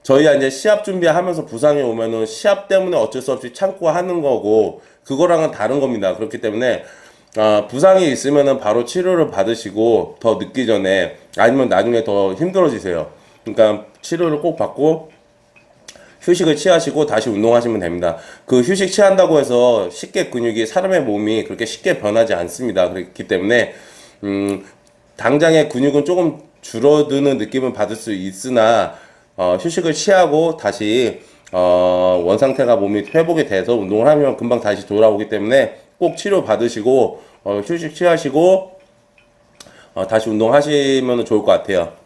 저희가 이제 시합 준비하면서 부상이 오면은 시합 때문에 어쩔 수 없이 참고 하는 거고 그거랑은 다른 겁니다. 그렇기 때문에 부상이 있으면은 바로 치료를 받으시고 더 늦기 전에 아니면 나중에 더 힘들어지세요. 그러니까 치료를 꼭 받고 휴식을 취하시고 다시 운동하시면 됩니다. 그 휴식 취한다고 해서 쉽게 근육이 사람의 몸이 그렇게 쉽게 변하지 않습니다. 그렇기 때문에 당장의 근육은 조금 줄어드는 느낌을 받을 수 있으나 휴식을 취하고 다시 원상태가 몸이 회복이 돼서 운동을 하면 금방 다시 돌아오기 때문에 꼭 치료 받으시고 휴식 취하시고 다시 운동하시면 좋을 것 같아요.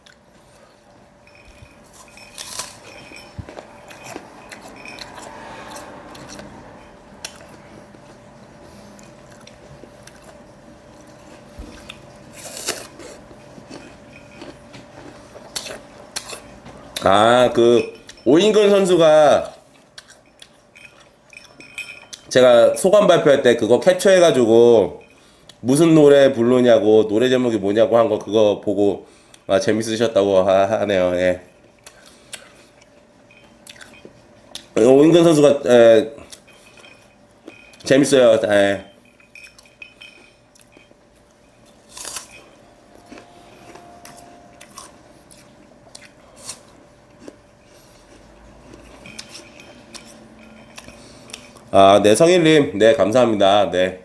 그 오인근 선수가 제가 소감 발표할 때 그거 캡처해가지고 무슨 노래 부르냐고 노래 제목이 뭐냐고 한 거 그거 보고 재밌으셨다고 하네요. 예. 오인근 선수가 재밌어요. 예. 네, 성일님, 네, 감사합니다. 네.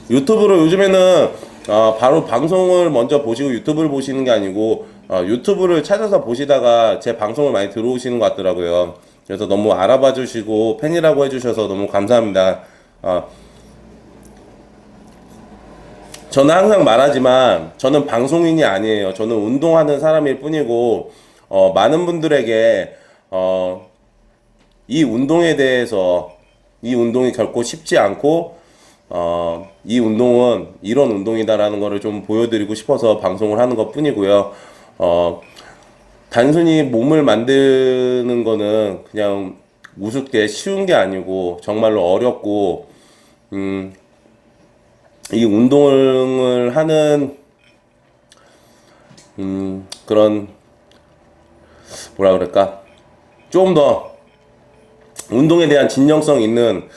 유튜브로 요즘에는 바로 방송을 먼저 보시고 유튜브를 보시는 게 아니고 유튜브를 찾아서 보시다가 제 방송을 많이 들어오시는 것 같더라고요. 그래서 너무 알아봐 주시고 팬이라고 해주셔서 너무 감사합니다. 저는 항상 말하지만 저는 방송인이 아니에요. 저는 운동하는 사람일 뿐이고 많은 분들에게 이 운동에 대해서 이 운동이 결코 쉽지 않고 이 운동은 이런 운동이다라는 거를 좀 보여드리고 싶어서 방송을 하는 것 뿐이고요. 단순히 몸을 만드는 거는 그냥 우습게 쉬운 게 아니고 정말로 어렵고 이 운동을 하는 그런 뭐라 그럴까 좀 더 운동에 대한 진정성 있는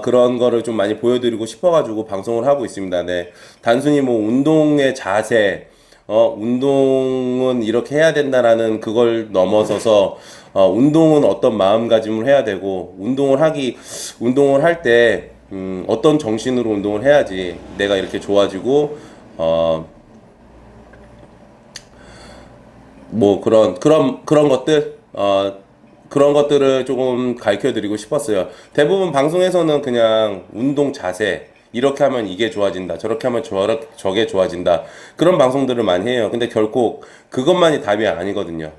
그런 거를 좀 많이 보여드리고 싶어가지고 방송을 하고 있습니다. 네. 단순히 뭐 운동의 자세, 운동은 이렇게 해야 된다라는 그걸 넘어서서 운동은 어떤 마음가짐을 해야 되고 운동을 할 때 어떤 정신으로 운동을 해야지 내가 이렇게 좋아지고 뭐 그런 것들 그런 것들을 조금 가르쳐 드리고 싶었어요. 대부분 방송에서는 그냥 운동 자세, 이렇게 하면 이게 좋아진다, 저렇게 하면 저게 좋아진다. 그런 방송들을 많이 해요. 근데 결코 그것만이 답이 아니거든요.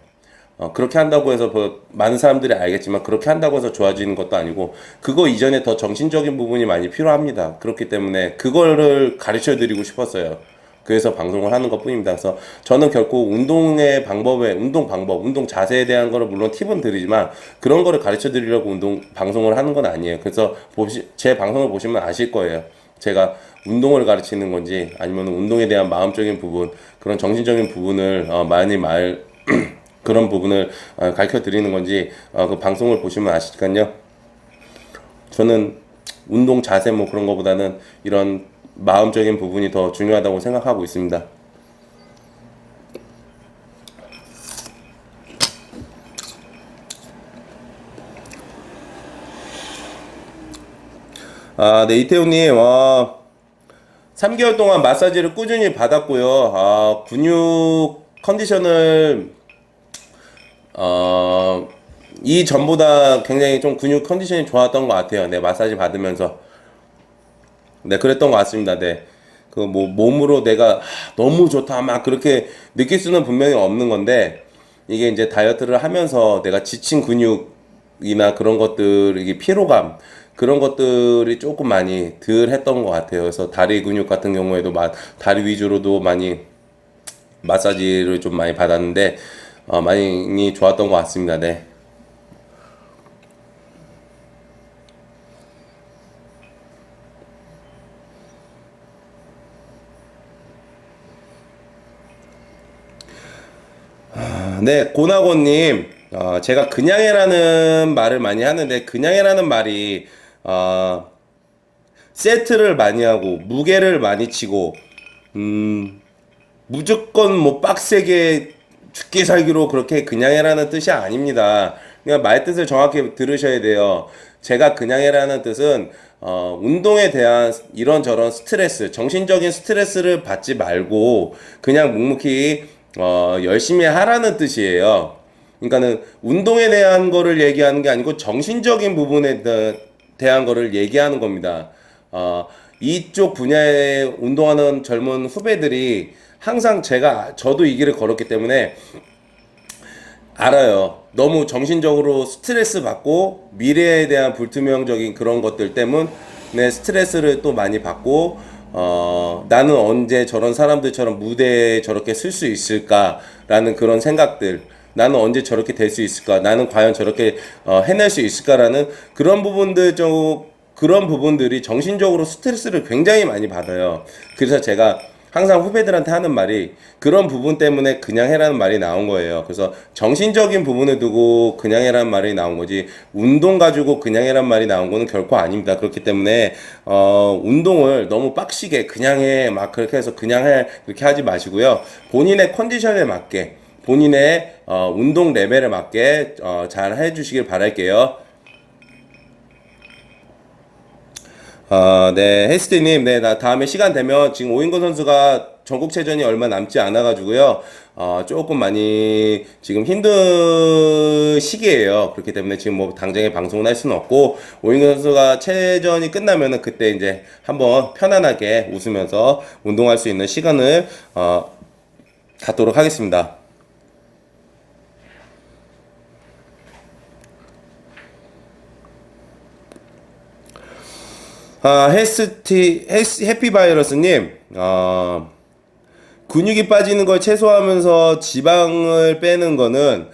그렇게 한다고 해서 많은 사람들이 알겠지만 그렇게 한다고 해서 좋아지는 것도 아니고 그거 이전에 더 정신적인 부분이 많이 필요합니다. 그렇기 때문에 그거를 가르쳐 드리고 싶었어요. 그래서 방송을 하는 것 뿐입니다. 그래서 저는 결코 운동 방법, 운동 자세에 대한 거를 물론 팁은 드리지만 그런 거를 가르쳐 드리려고 방송을 하는 건 아니에요. 그래서 제 방송을 보시면 아실 거예요. 제가 운동을 가르치는 건지 아니면 운동에 대한 마음적인 부분, 그런 정신적인 부분을 그런 부분을 가르쳐 드리는 건지 그 방송을 보시면 아시니까요. 저는 운동 자세 뭐 그런 거보다는 이런 마음적인 부분이 더 중요하다고 생각하고 있습니다. 네, 이태훈님, 3개월 동안 마사지를 꾸준히 받았고요. 근육 컨디션을, 이전보다 굉장히 좀 근육 컨디션이 좋았던 것 같아요. 네, 마사지 받으면서. 네, 그랬던 것 같습니다. 네. 그 뭐 몸으로 내가 너무 좋다 막 그렇게 느낄 수는 분명히 없는 건데 이게 이제 다이어트를 하면서 내가 지친 근육 이나 그런 것들, 이게 피로감, 그런 것들이 조금 많이 덜 했던 것 같아요. 그래서 다리 근육 같은 경우에도 다리 위주로도 많이 마사지를 좀 많이 받았는데, 많이 좋았던 것 같습니다. 네. 네, 고나고님, 제가 그냥 해라는 말을 많이 하는데, 그냥 해라는 말이, 어, 세트를 많이 하고, 무게를 많이 치고, 무조건 뭐 빡세게 죽기 살기로 그렇게 그냥 해라는 뜻이 아닙니다. 그냥 말 뜻을 정확히 들으셔야 돼요. 제가 그냥 해라는 뜻은 운동에 대한 이런저런 스트레스, 정신적인 스트레스를 받지 말고 그냥 묵묵히 열심히 하라는 뜻이에요. 그러니까는 운동에 대한 거를 얘기하는 게 아니고 정신적인 부분에 대한 거를 얘기하는 겁니다. 이쪽 분야에 운동하는 젊은 후배들이 항상 저도 이 길을 걸었기 때문에 알아요. 너무 정신적으로 스트레스 받고 미래에 대한 불투명적인 그런 것들 때문에 스트레스를 또 많이 받고 나는 언제 저런 사람들처럼 무대에 저렇게 설 수 있을까라는 그런 생각들, 나는 언제 저렇게 될 수 있을까, 나는 과연 저렇게 해낼 수 있을까라는 그런 부분들이 정신적으로 스트레스를 굉장히 많이 받아요. 그래서 제가 항상 후배들한테 하는 말이 그런 부분 때문에 그냥 해라는 말이 나온 거예요. 그래서 정신적인 부분을 두고 그냥 해라는 말이 나온 거지, 운동 가지고 그냥 해라는 말이 나온 거는 결코 아닙니다. 그렇기 때문에 운동을 너무 빡시게 그냥 해 막 그렇게 해서 그냥 해 그렇게 하지 마시고요. 본인의 컨디션에 맞게, 본인의 운동 레벨에 맞게 잘 해주시길 바랄게요. 네, 헬스티님, 네, 나 다음에 시간 되면 지금 오인건 선수가 전국체전이 얼마 남지 않아가지고요, 조금 많이 지금 힘든 시기예요. 그렇기 때문에 지금 뭐 당장에 방송을 할 수는 없고, 오인건 선수가 체전이 끝나면은 그때 이제 한번 편안하게 웃으면서 운동할 수 있는 시간을, 갖도록 하겠습니다. 해피바이러스님, 근육이 빠지는 걸 최소화하면서 지방을 빼는 거는,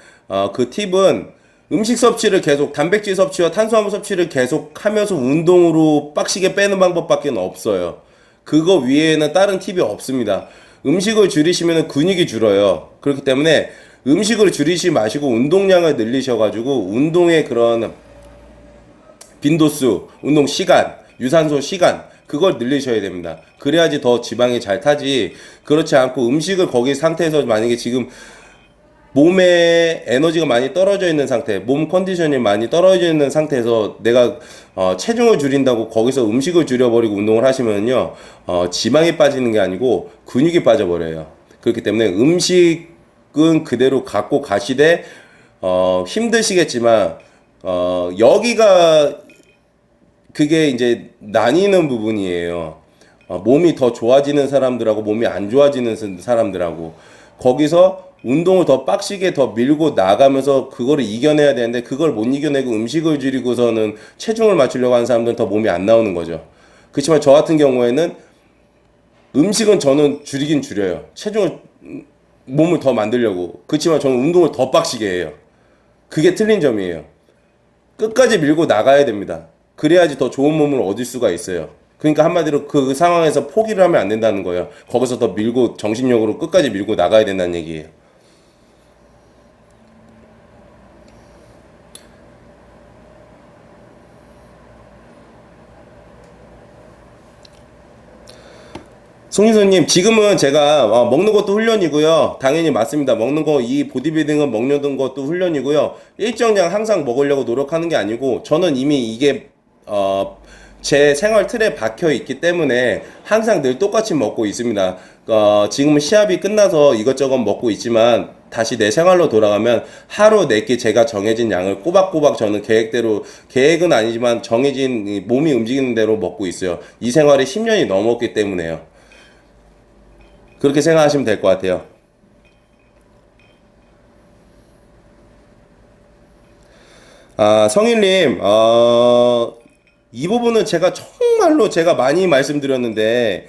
그 팁은 음식 섭취를 계속, 단백질 섭취와 탄수화물 섭취를 계속 하면서 운동으로 빡시게 빼는 방법밖에 없어요. 그거 위에는 다른 팁이 없습니다. 음식을 줄이시면 근육이 줄어요. 그렇기 때문에 음식을 줄이지 마시고 운동량을 늘리셔가지고 운동의 그런 빈도수, 운동 시간, 유산소 시간, 그걸 늘리셔야 됩니다. 그래야지 더 지방이 잘 타지. 그렇지 않고 음식을 거기 상태에서 만약에 지금 몸에 에너지가 많이 떨어져 있는 상태, 몸 컨디션이 많이 떨어져 있는 상태에서 내가 체중을 줄인다고 거기서 음식을 줄여버리고 운동을 하시면요, 지방이 빠지는 게 아니고 근육이 빠져버려요. 그렇기 때문에 음식은 그대로 갖고 가시되 힘드시겠지만 여기가 그게 이제 나뉘는 부분이에요. 몸이 더 좋아지는 사람들하고 몸이 안 좋아지는 사람들하고, 거기서 운동을 더 빡시게 더 밀고 나가면서 그거를 이겨내야 되는데 그걸 못 이겨내고 음식을 줄이고서는 체중을 맞추려고 하는 사람들은 더 몸이 안 나오는 거죠. 그렇지만 저 같은 경우에는 음식은 저는 줄이긴 줄여요. 체중을, 몸을 더 만들려고. 그렇지만 저는 운동을 더 빡시게 해요. 그게 틀린 점이에요. 끝까지 밀고 나가야 됩니다. 그래야지 더 좋은 몸을 얻을 수가 있어요. 그러니까 한마디로 그 상황에서 포기를 하면 안 된다는 거예요. 거기서 더 밀고 정신력으로 끝까지 밀고 나가야 된다는 얘기예요. 송인선님, 지금은 제가 먹는 것도 훈련이고요. 당연히 맞습니다. 먹는 거, 이 보디빌딩은 먹는 것도 훈련이고요. 일정량 항상 먹으려고 노력하는 게 아니고, 저는 이미 이게 제 생활 틀에 박혀 있기 때문에 항상 늘 똑같이 먹고 있습니다. 지금은 시합이 끝나서 이것저것 먹고 있지만 다시 내 생활로 돌아가면 하루 내끼 제가 정해진 양을 꼬박꼬박 저는 계획대로, 계획은 아니지만 정해진 몸이 움직이는 대로 먹고 있어요. 이 생활이 10년이 넘었기 때문에요. 그렇게 생각하시면 될 것 같아요. 성일님, 이 부분은 제가 정말로 제가 많이 말씀드렸는데,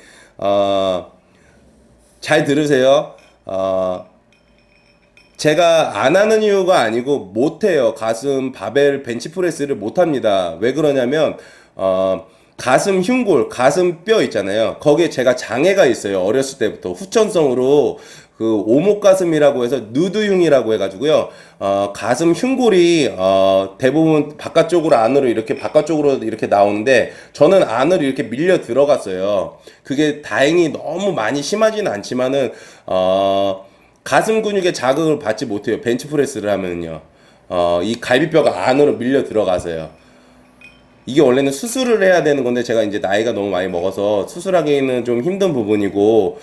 잘 들으세요. 제가 안 하는 이유가 아니고 못해요. 가슴 바벨 벤치프레스를 못합니다. 왜 그러냐면 가슴 흉골, 가슴 뼈 있잖아요. 거기에 제가 장애가 있어요. 어렸을 때부터 후천성으로 그 오목가슴이라고 해서 누드흉이라고 해가지고요. 가슴 흉골이 대부분 바깥쪽으로 안으로 이렇게 바깥쪽으로 이렇게 나오는데 저는 안으로 이렇게 밀려 들어갔어요. 그게 다행히 너무 많이 심하지는 않지만은 가슴 근육에 자극을 받지 못해요. 벤치프레스를 하면요. 이 갈비뼈가 안으로 밀려 들어가서요. 이게 원래는 수술을 해야 되는 건데 제가 이제 나이가 너무 많이 먹어서 수술하기는 좀 힘든 부분이고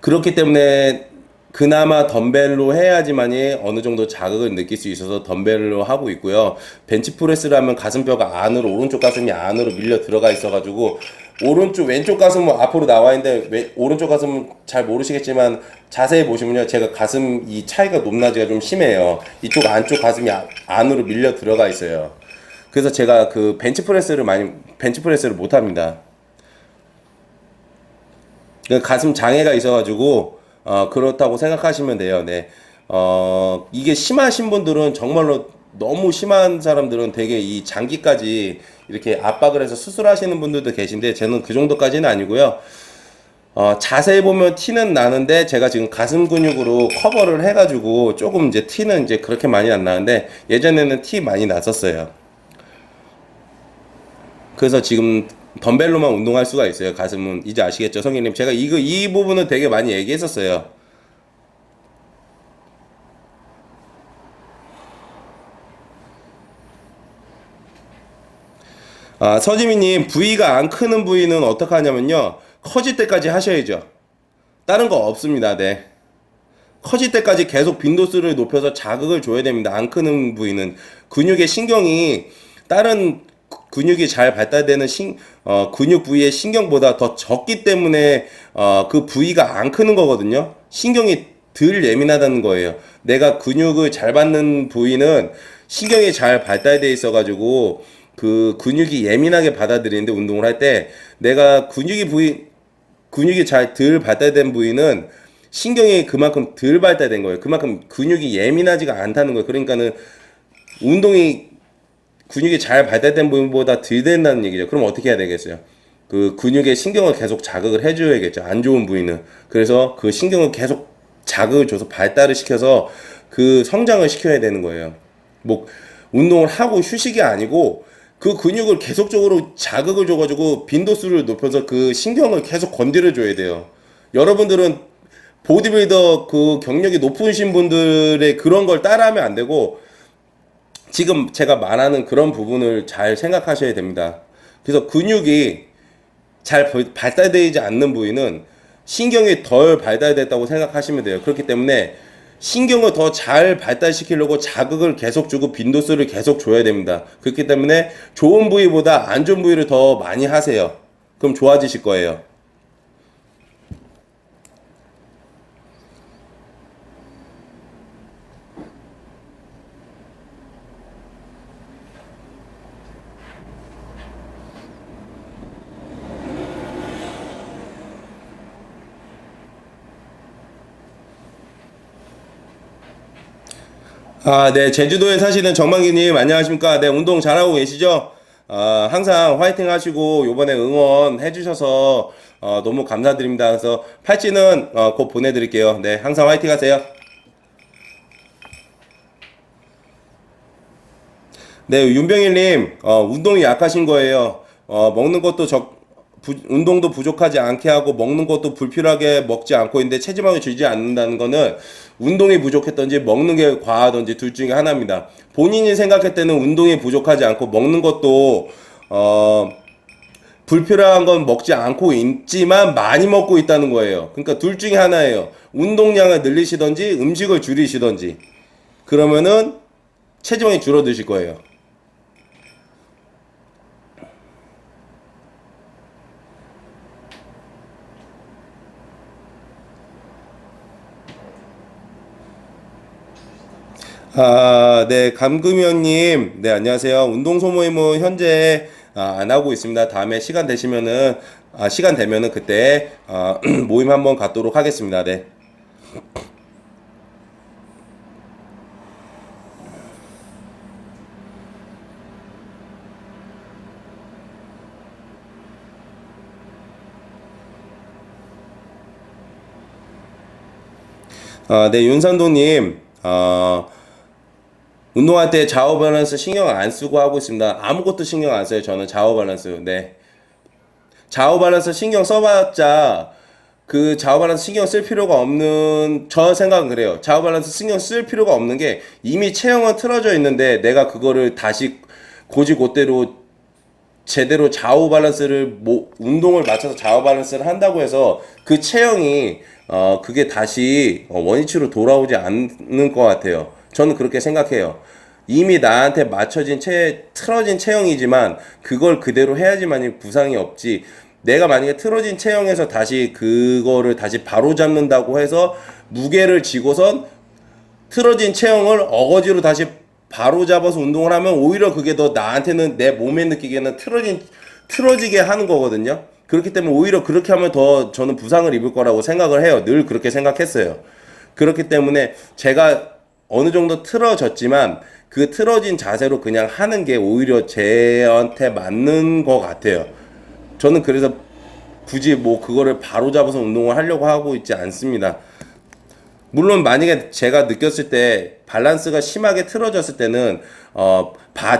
그렇기 때문에 그나마 덤벨로 해야지만이 어느 정도 자극을 느낄 수 있어서 덤벨로 하고 있고요. 벤치프레스를 하면 가슴뼈가 안으로 오른쪽 가슴이 안으로 밀려 들어가 있어가지고 오른쪽 왼쪽 가슴은 앞으로 나와 있는데 오른쪽 가슴은 잘 모르시겠지만 자세히 보시면요 제가 가슴 이 차이가 높낮이가 좀 심해요. 이쪽 안쪽 가슴이 안으로 밀려 들어가 있어요. 그래서 제가 그 벤치프레스를 못 합니다. 가슴 장애가 있어가지고 그렇다고 생각하시면 돼요. 네. 이게 심하신 분들은 정말로 너무 심한 사람들은 되게 이 장기까지 이렇게 압박을 해서 수술하시는 분들도 계신데 저는 그 정도까지는 아니고요. 자세히 보면 티는 나는데 제가 지금 가슴 근육으로 커버를 해가지고 조금 이제 티는 이제 그렇게 많이 안 나는데 예전에는 티 많이 났었어요. 그래서 지금 덤벨로만 운동할 수가 있어요. 가슴은 이제 아시겠죠, 성희님? 제가 이 부분은 되게 많이 얘기했었어요. 서지민님 부위가 안 크는 부위는 어떻게 하냐면요, 커질 때까지 하셔야죠. 다른 거 없습니다. 네. 커질 때까지 계속 빈도수를 높여서 자극을 줘야 됩니다. 안 크는 부위는 근육의 신경이 다른 근육이 잘 발달되는 근육 부위의 신경보다 더 적기 때문에 그 부위가 안 크는 거거든요. 신경이 덜 예민하다는 거예요. 내가 근육을 잘 받는 부위는 신경이 잘 발달되어 있어가지고 그 근육이 예민하게 받아들이는데 운동을 할 때 내가 근육이 잘 덜 발달된 부위는 신경이 그만큼 덜 발달된 거예요. 그만큼 근육이 예민하지가 않다는 거예요. 그러니까는 근육이 잘 발달된 부분보다 덜 된다는 얘기죠. 그럼 어떻게 해야 되겠어요? 그 근육의 신경을 계속 자극을 해줘야겠죠. 안 좋은 부위는. 그래서 그 신경을 계속 자극을 줘서 발달을 시켜서 그 성장을 시켜야 되는 거예요. 뭐 운동을 하고 휴식이 아니고 그 근육을 계속적으로 자극을 줘가지고 빈도수를 높여서 그 신경을 계속 건드려 줘야 돼요. 여러분들은 보디빌더 그 경력이 높으신 분들의 그런 걸 따라하면 안 되고 지금 제가 말하는 그런 부분을 잘 생각하셔야 됩니다. 그래서 근육이 잘 발달되지 않는 부위는 신경이 덜 발달됐다고 생각하시면 돼요. 그렇기 때문에 신경을 더 잘 발달시키려고 자극을 계속 주고 빈도수를 계속 줘야 됩니다. 그렇기 때문에 좋은 부위보다 안 좋은 부위를 더 많이 하세요. 그럼 좋아지실 거예요. 네, 제주도에 사시는 정만기님, 안녕하십니까? 네, 운동 잘하고 계시죠? 항상 화이팅 하시고, 요번에 응원해 주셔서, 너무 감사드립니다. 그래서, 팔찌는, 곧 보내드릴게요. 네, 항상 화이팅 하세요. 네, 윤병일님, 운동이 약하신 거예요. 먹는 것도 운동도 부족하지 않게 하고 먹는 것도 불필요하게 먹지 않고 있는데 체지방을 줄지 않는다는 거는 운동이 부족했던지 먹는 게 과하던지 둘 중에 하나입니다. 본인이 생각할 때는 운동이 부족하지 않고 먹는 것도 불필요한 건 먹지 않고 있지만 많이 먹고 있다는 거예요. 그러니까 둘 중에 하나예요. 운동량을 늘리시던지 음식을 줄이시던지 그러면은 체지방이 줄어드실 거예요. 네, 감금위원님, 네, 안녕하세요. 운동 소모임은 현재 안 하고 있습니다. 다음에 시간 되시면은, 시간 되면은 그때 모임 한번 갖도록 하겠습니다. 네. 네, 윤산도님, 운동할 때 좌우 밸런스 신경 안 쓰고 하고 있습니다. 아무것도 신경 안 써요. 저는 좌우 밸런스. 네. 좌우 밸런스 신경 써봤자 그 좌우 밸런스 신경 쓸 필요가 없는 저 생각은 그래요. 좌우 밸런스 신경 쓸 필요가 없는 게 이미 체형은 틀어져 있는데 내가 그거를 다시 고지고대로 제대로 좌우 밸런스를 운동을 맞춰서 좌우 밸런스를 한다고 해서 그 체형이 그게 다시 원위치로 돌아오지 않는 것 같아요. 저는 그렇게 생각해요. 이미 나한테 맞춰진 틀어진 체형이지만 그걸 그대로 해야지만 부상이 없지. 내가 만약에 틀어진 체형에서 다시 그거를 다시 바로 잡는다고 해서 무게를 지고선 틀어진 체형을 어거지로 다시 바로 잡아서 운동을 하면 오히려 그게 더 나한테는 내 몸에 느끼기에는 틀어지게 하는 거거든요. 그렇기 때문에 오히려 그렇게 하면 더 저는 부상을 입을 거라고 생각을 해요. 늘 그렇게 생각했어요. 그렇기 때문에 제가 어느 정도 틀어졌지만 그 틀어진 자세로 그냥 하는 게 오히려 제한테 맞는 것 같아요. 저는 그래서 굳이 뭐 그거를 바로 잡아서 운동을 하려고 하고 있지 않습니다. 물론 만약에 제가 느꼈을 때 밸런스가 심하게 틀어졌을 때는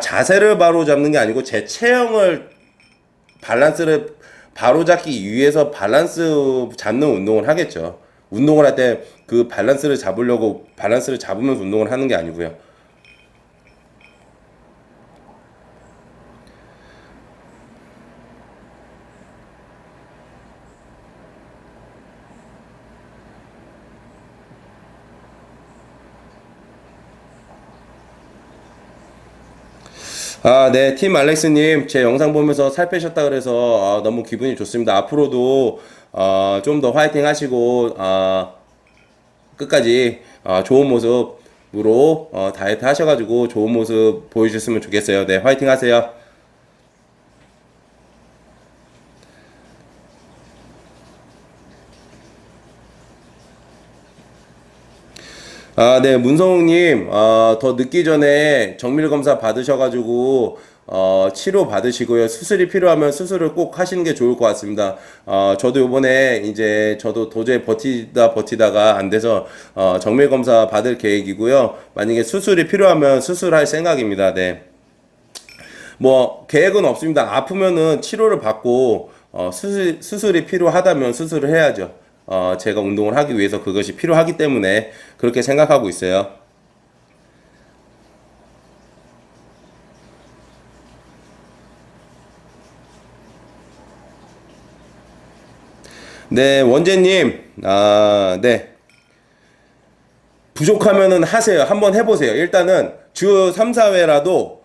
자세를 바로 잡는 게 아니고 제 체형을 밸런스를 바로 잡기 위해서 밸런스 잡는 운동을 하겠죠. 운동을 할 때 그 밸런스를 잡으려고 밸런스를 잡으면서 운동을 하는 게 아니고요. 네, 팀 알렉스님, 제 영상 보면서 살 빼셨다 그래서 너무 기분이 좋습니다. 앞으로도 좀 더 화이팅 하시고 끝까지 좋은 모습으로 다이어트 하셔가지고 좋은 모습 보여주셨으면 좋겠어요. 네, 화이팅 하세요. 네, 문성욱님, 더 늦기 전에 정밀 검사 받으셔가지고, 치료 받으시고요. 수술이 필요하면 수술을 꼭 하시는 게 좋을 것 같습니다. 저도 요번에 이제 저도 도저히 버티다가 안 돼서, 정밀 검사 받을 계획이고요. 만약에 수술이 필요하면 수술할 생각입니다. 네. 뭐, 계획은 없습니다. 아프면은 치료를 받고, 수술이 필요하다면 수술을 해야죠. 제가 운동을 하기 위해서 그것이 필요하기 때문에 그렇게 생각하고 있어요. 네, 원재님, 네. 부족하면은 하세요. 한번 해보세요. 일단은 주 3, 4회라도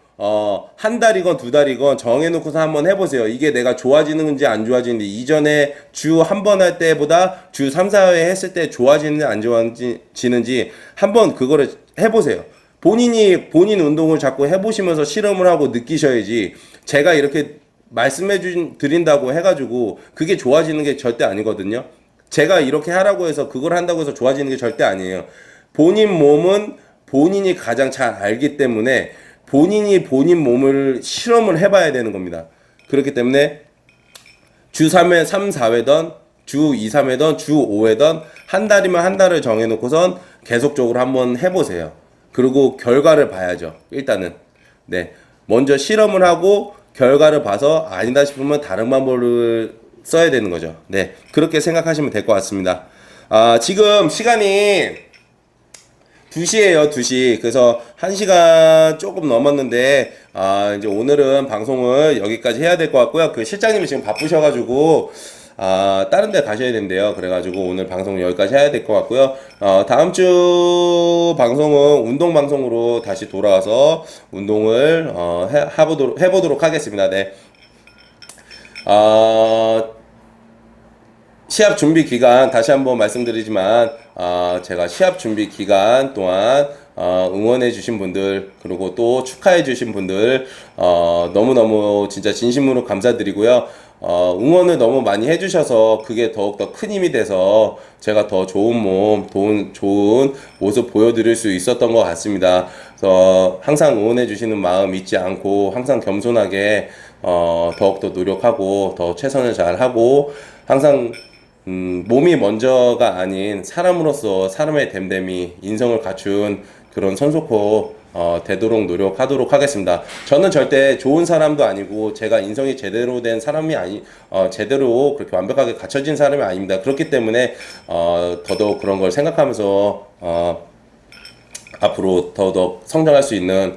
한 달이건 두 달이건 정해놓고서 한번 해보세요. 이게 내가 좋아지는지 안 좋아지는지 이전에 주 한 번 할 때보다 주 3, 4회 했을 때 좋아지는지 안 좋아지는지 한번 그거를 해보세요. 본인 운동을 자꾸 해보시면서 실험을 하고 느끼셔야지 제가 이렇게 드린다고 해가지고 그게 좋아지는 게 절대 아니거든요. 제가 이렇게 하라고 해서 그걸 한다고 해서 좋아지는 게 절대 아니에요. 본인 몸은 본인이 가장 잘 알기 때문에 본인이 본인 몸을 실험을 해봐야 되는 겁니다. 그렇기 때문에 주 3회, 3, 4회던 주 2, 3회던 주 5회던 한 달이면 한 달을 정해놓고선 계속적으로 한번 해보세요. 그리고 결과를 봐야죠. 일단은 네, 먼저 실험을 하고 결과를 봐서 아니다 싶으면 다른 방법을 써야 되는 거죠. 네, 그렇게 생각하시면 될 것 같습니다. 지금 시간이 2시에요, 2시. 그래서 1시간 조금 넘었는데, 이제 오늘은 방송을 여기까지 해야 될 것 같고요. 그 실장님이 지금 바쁘셔가지고, 다른 데 가셔야 된대요. 그래가지고 오늘 방송 여기까지 해야 될 것 같고요. 다음 주 방송은 운동 방송으로 다시 돌아와서 운동을, 해보도록 하겠습니다. 네. 시합 준비 기간 다시 한번 말씀드리지만 제가 시합 준비 기간 동안 응원해 주신 분들, 그리고 또 축하해 주신 분들, 너무너무 진짜 진심으로 감사드리고요. 응원을 너무 많이 해주셔서 그게 더욱더 큰 힘이 돼서 제가 더 좋은 좋은 모습 보여드릴 수 있었던 것 같습니다. 그래서 항상 응원해 주시는 마음 잊지 않고 항상 겸손하게 더욱더 노력하고 더 최선을 다하고 항상 몸이 먼저가 아닌 사람으로서 사람의 됨됨이 인성을 갖춘 그런 손석호 되도록 노력하도록 하겠습니다. 저는 절대 좋은 사람도 아니고 제가 인성이 제대로 된 사람이 제대로 그렇게 완벽하게 갖춰진 사람이 아닙니다. 그렇기 때문에 더더욱 그런 걸 생각하면서 앞으로 더더욱 성장할 수 있는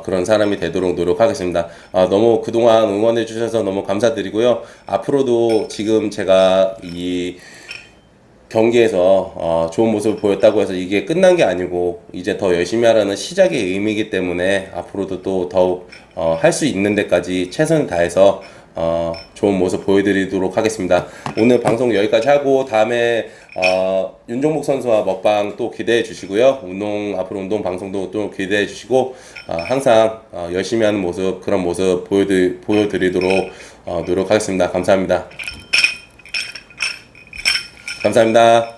그런 사람이 되도록 노력하겠습니다. 너무 그동안 응원해 주셔서 너무 감사드리고요. 앞으로도 지금 제가 이 경기에서 좋은 모습을 보였다고 해서 이게 끝난 게 아니고 이제 더 열심히 하라는 시작의 의미이기 때문에 앞으로도 또 더욱 할 수 있는 데까지 최선을 다해서 좋은 모습 보여드리도록 하겠습니다. 오늘 방송 여기까지 하고 다음에 윤종목 선수와 먹방 또 기대해 주시고요. 앞으로 운동 방송도 또 기대해 주시고 항상 열심히 하는 모습, 그런 모습 보여드리도록 노력하겠습니다. 감사합니다. 감사합니다.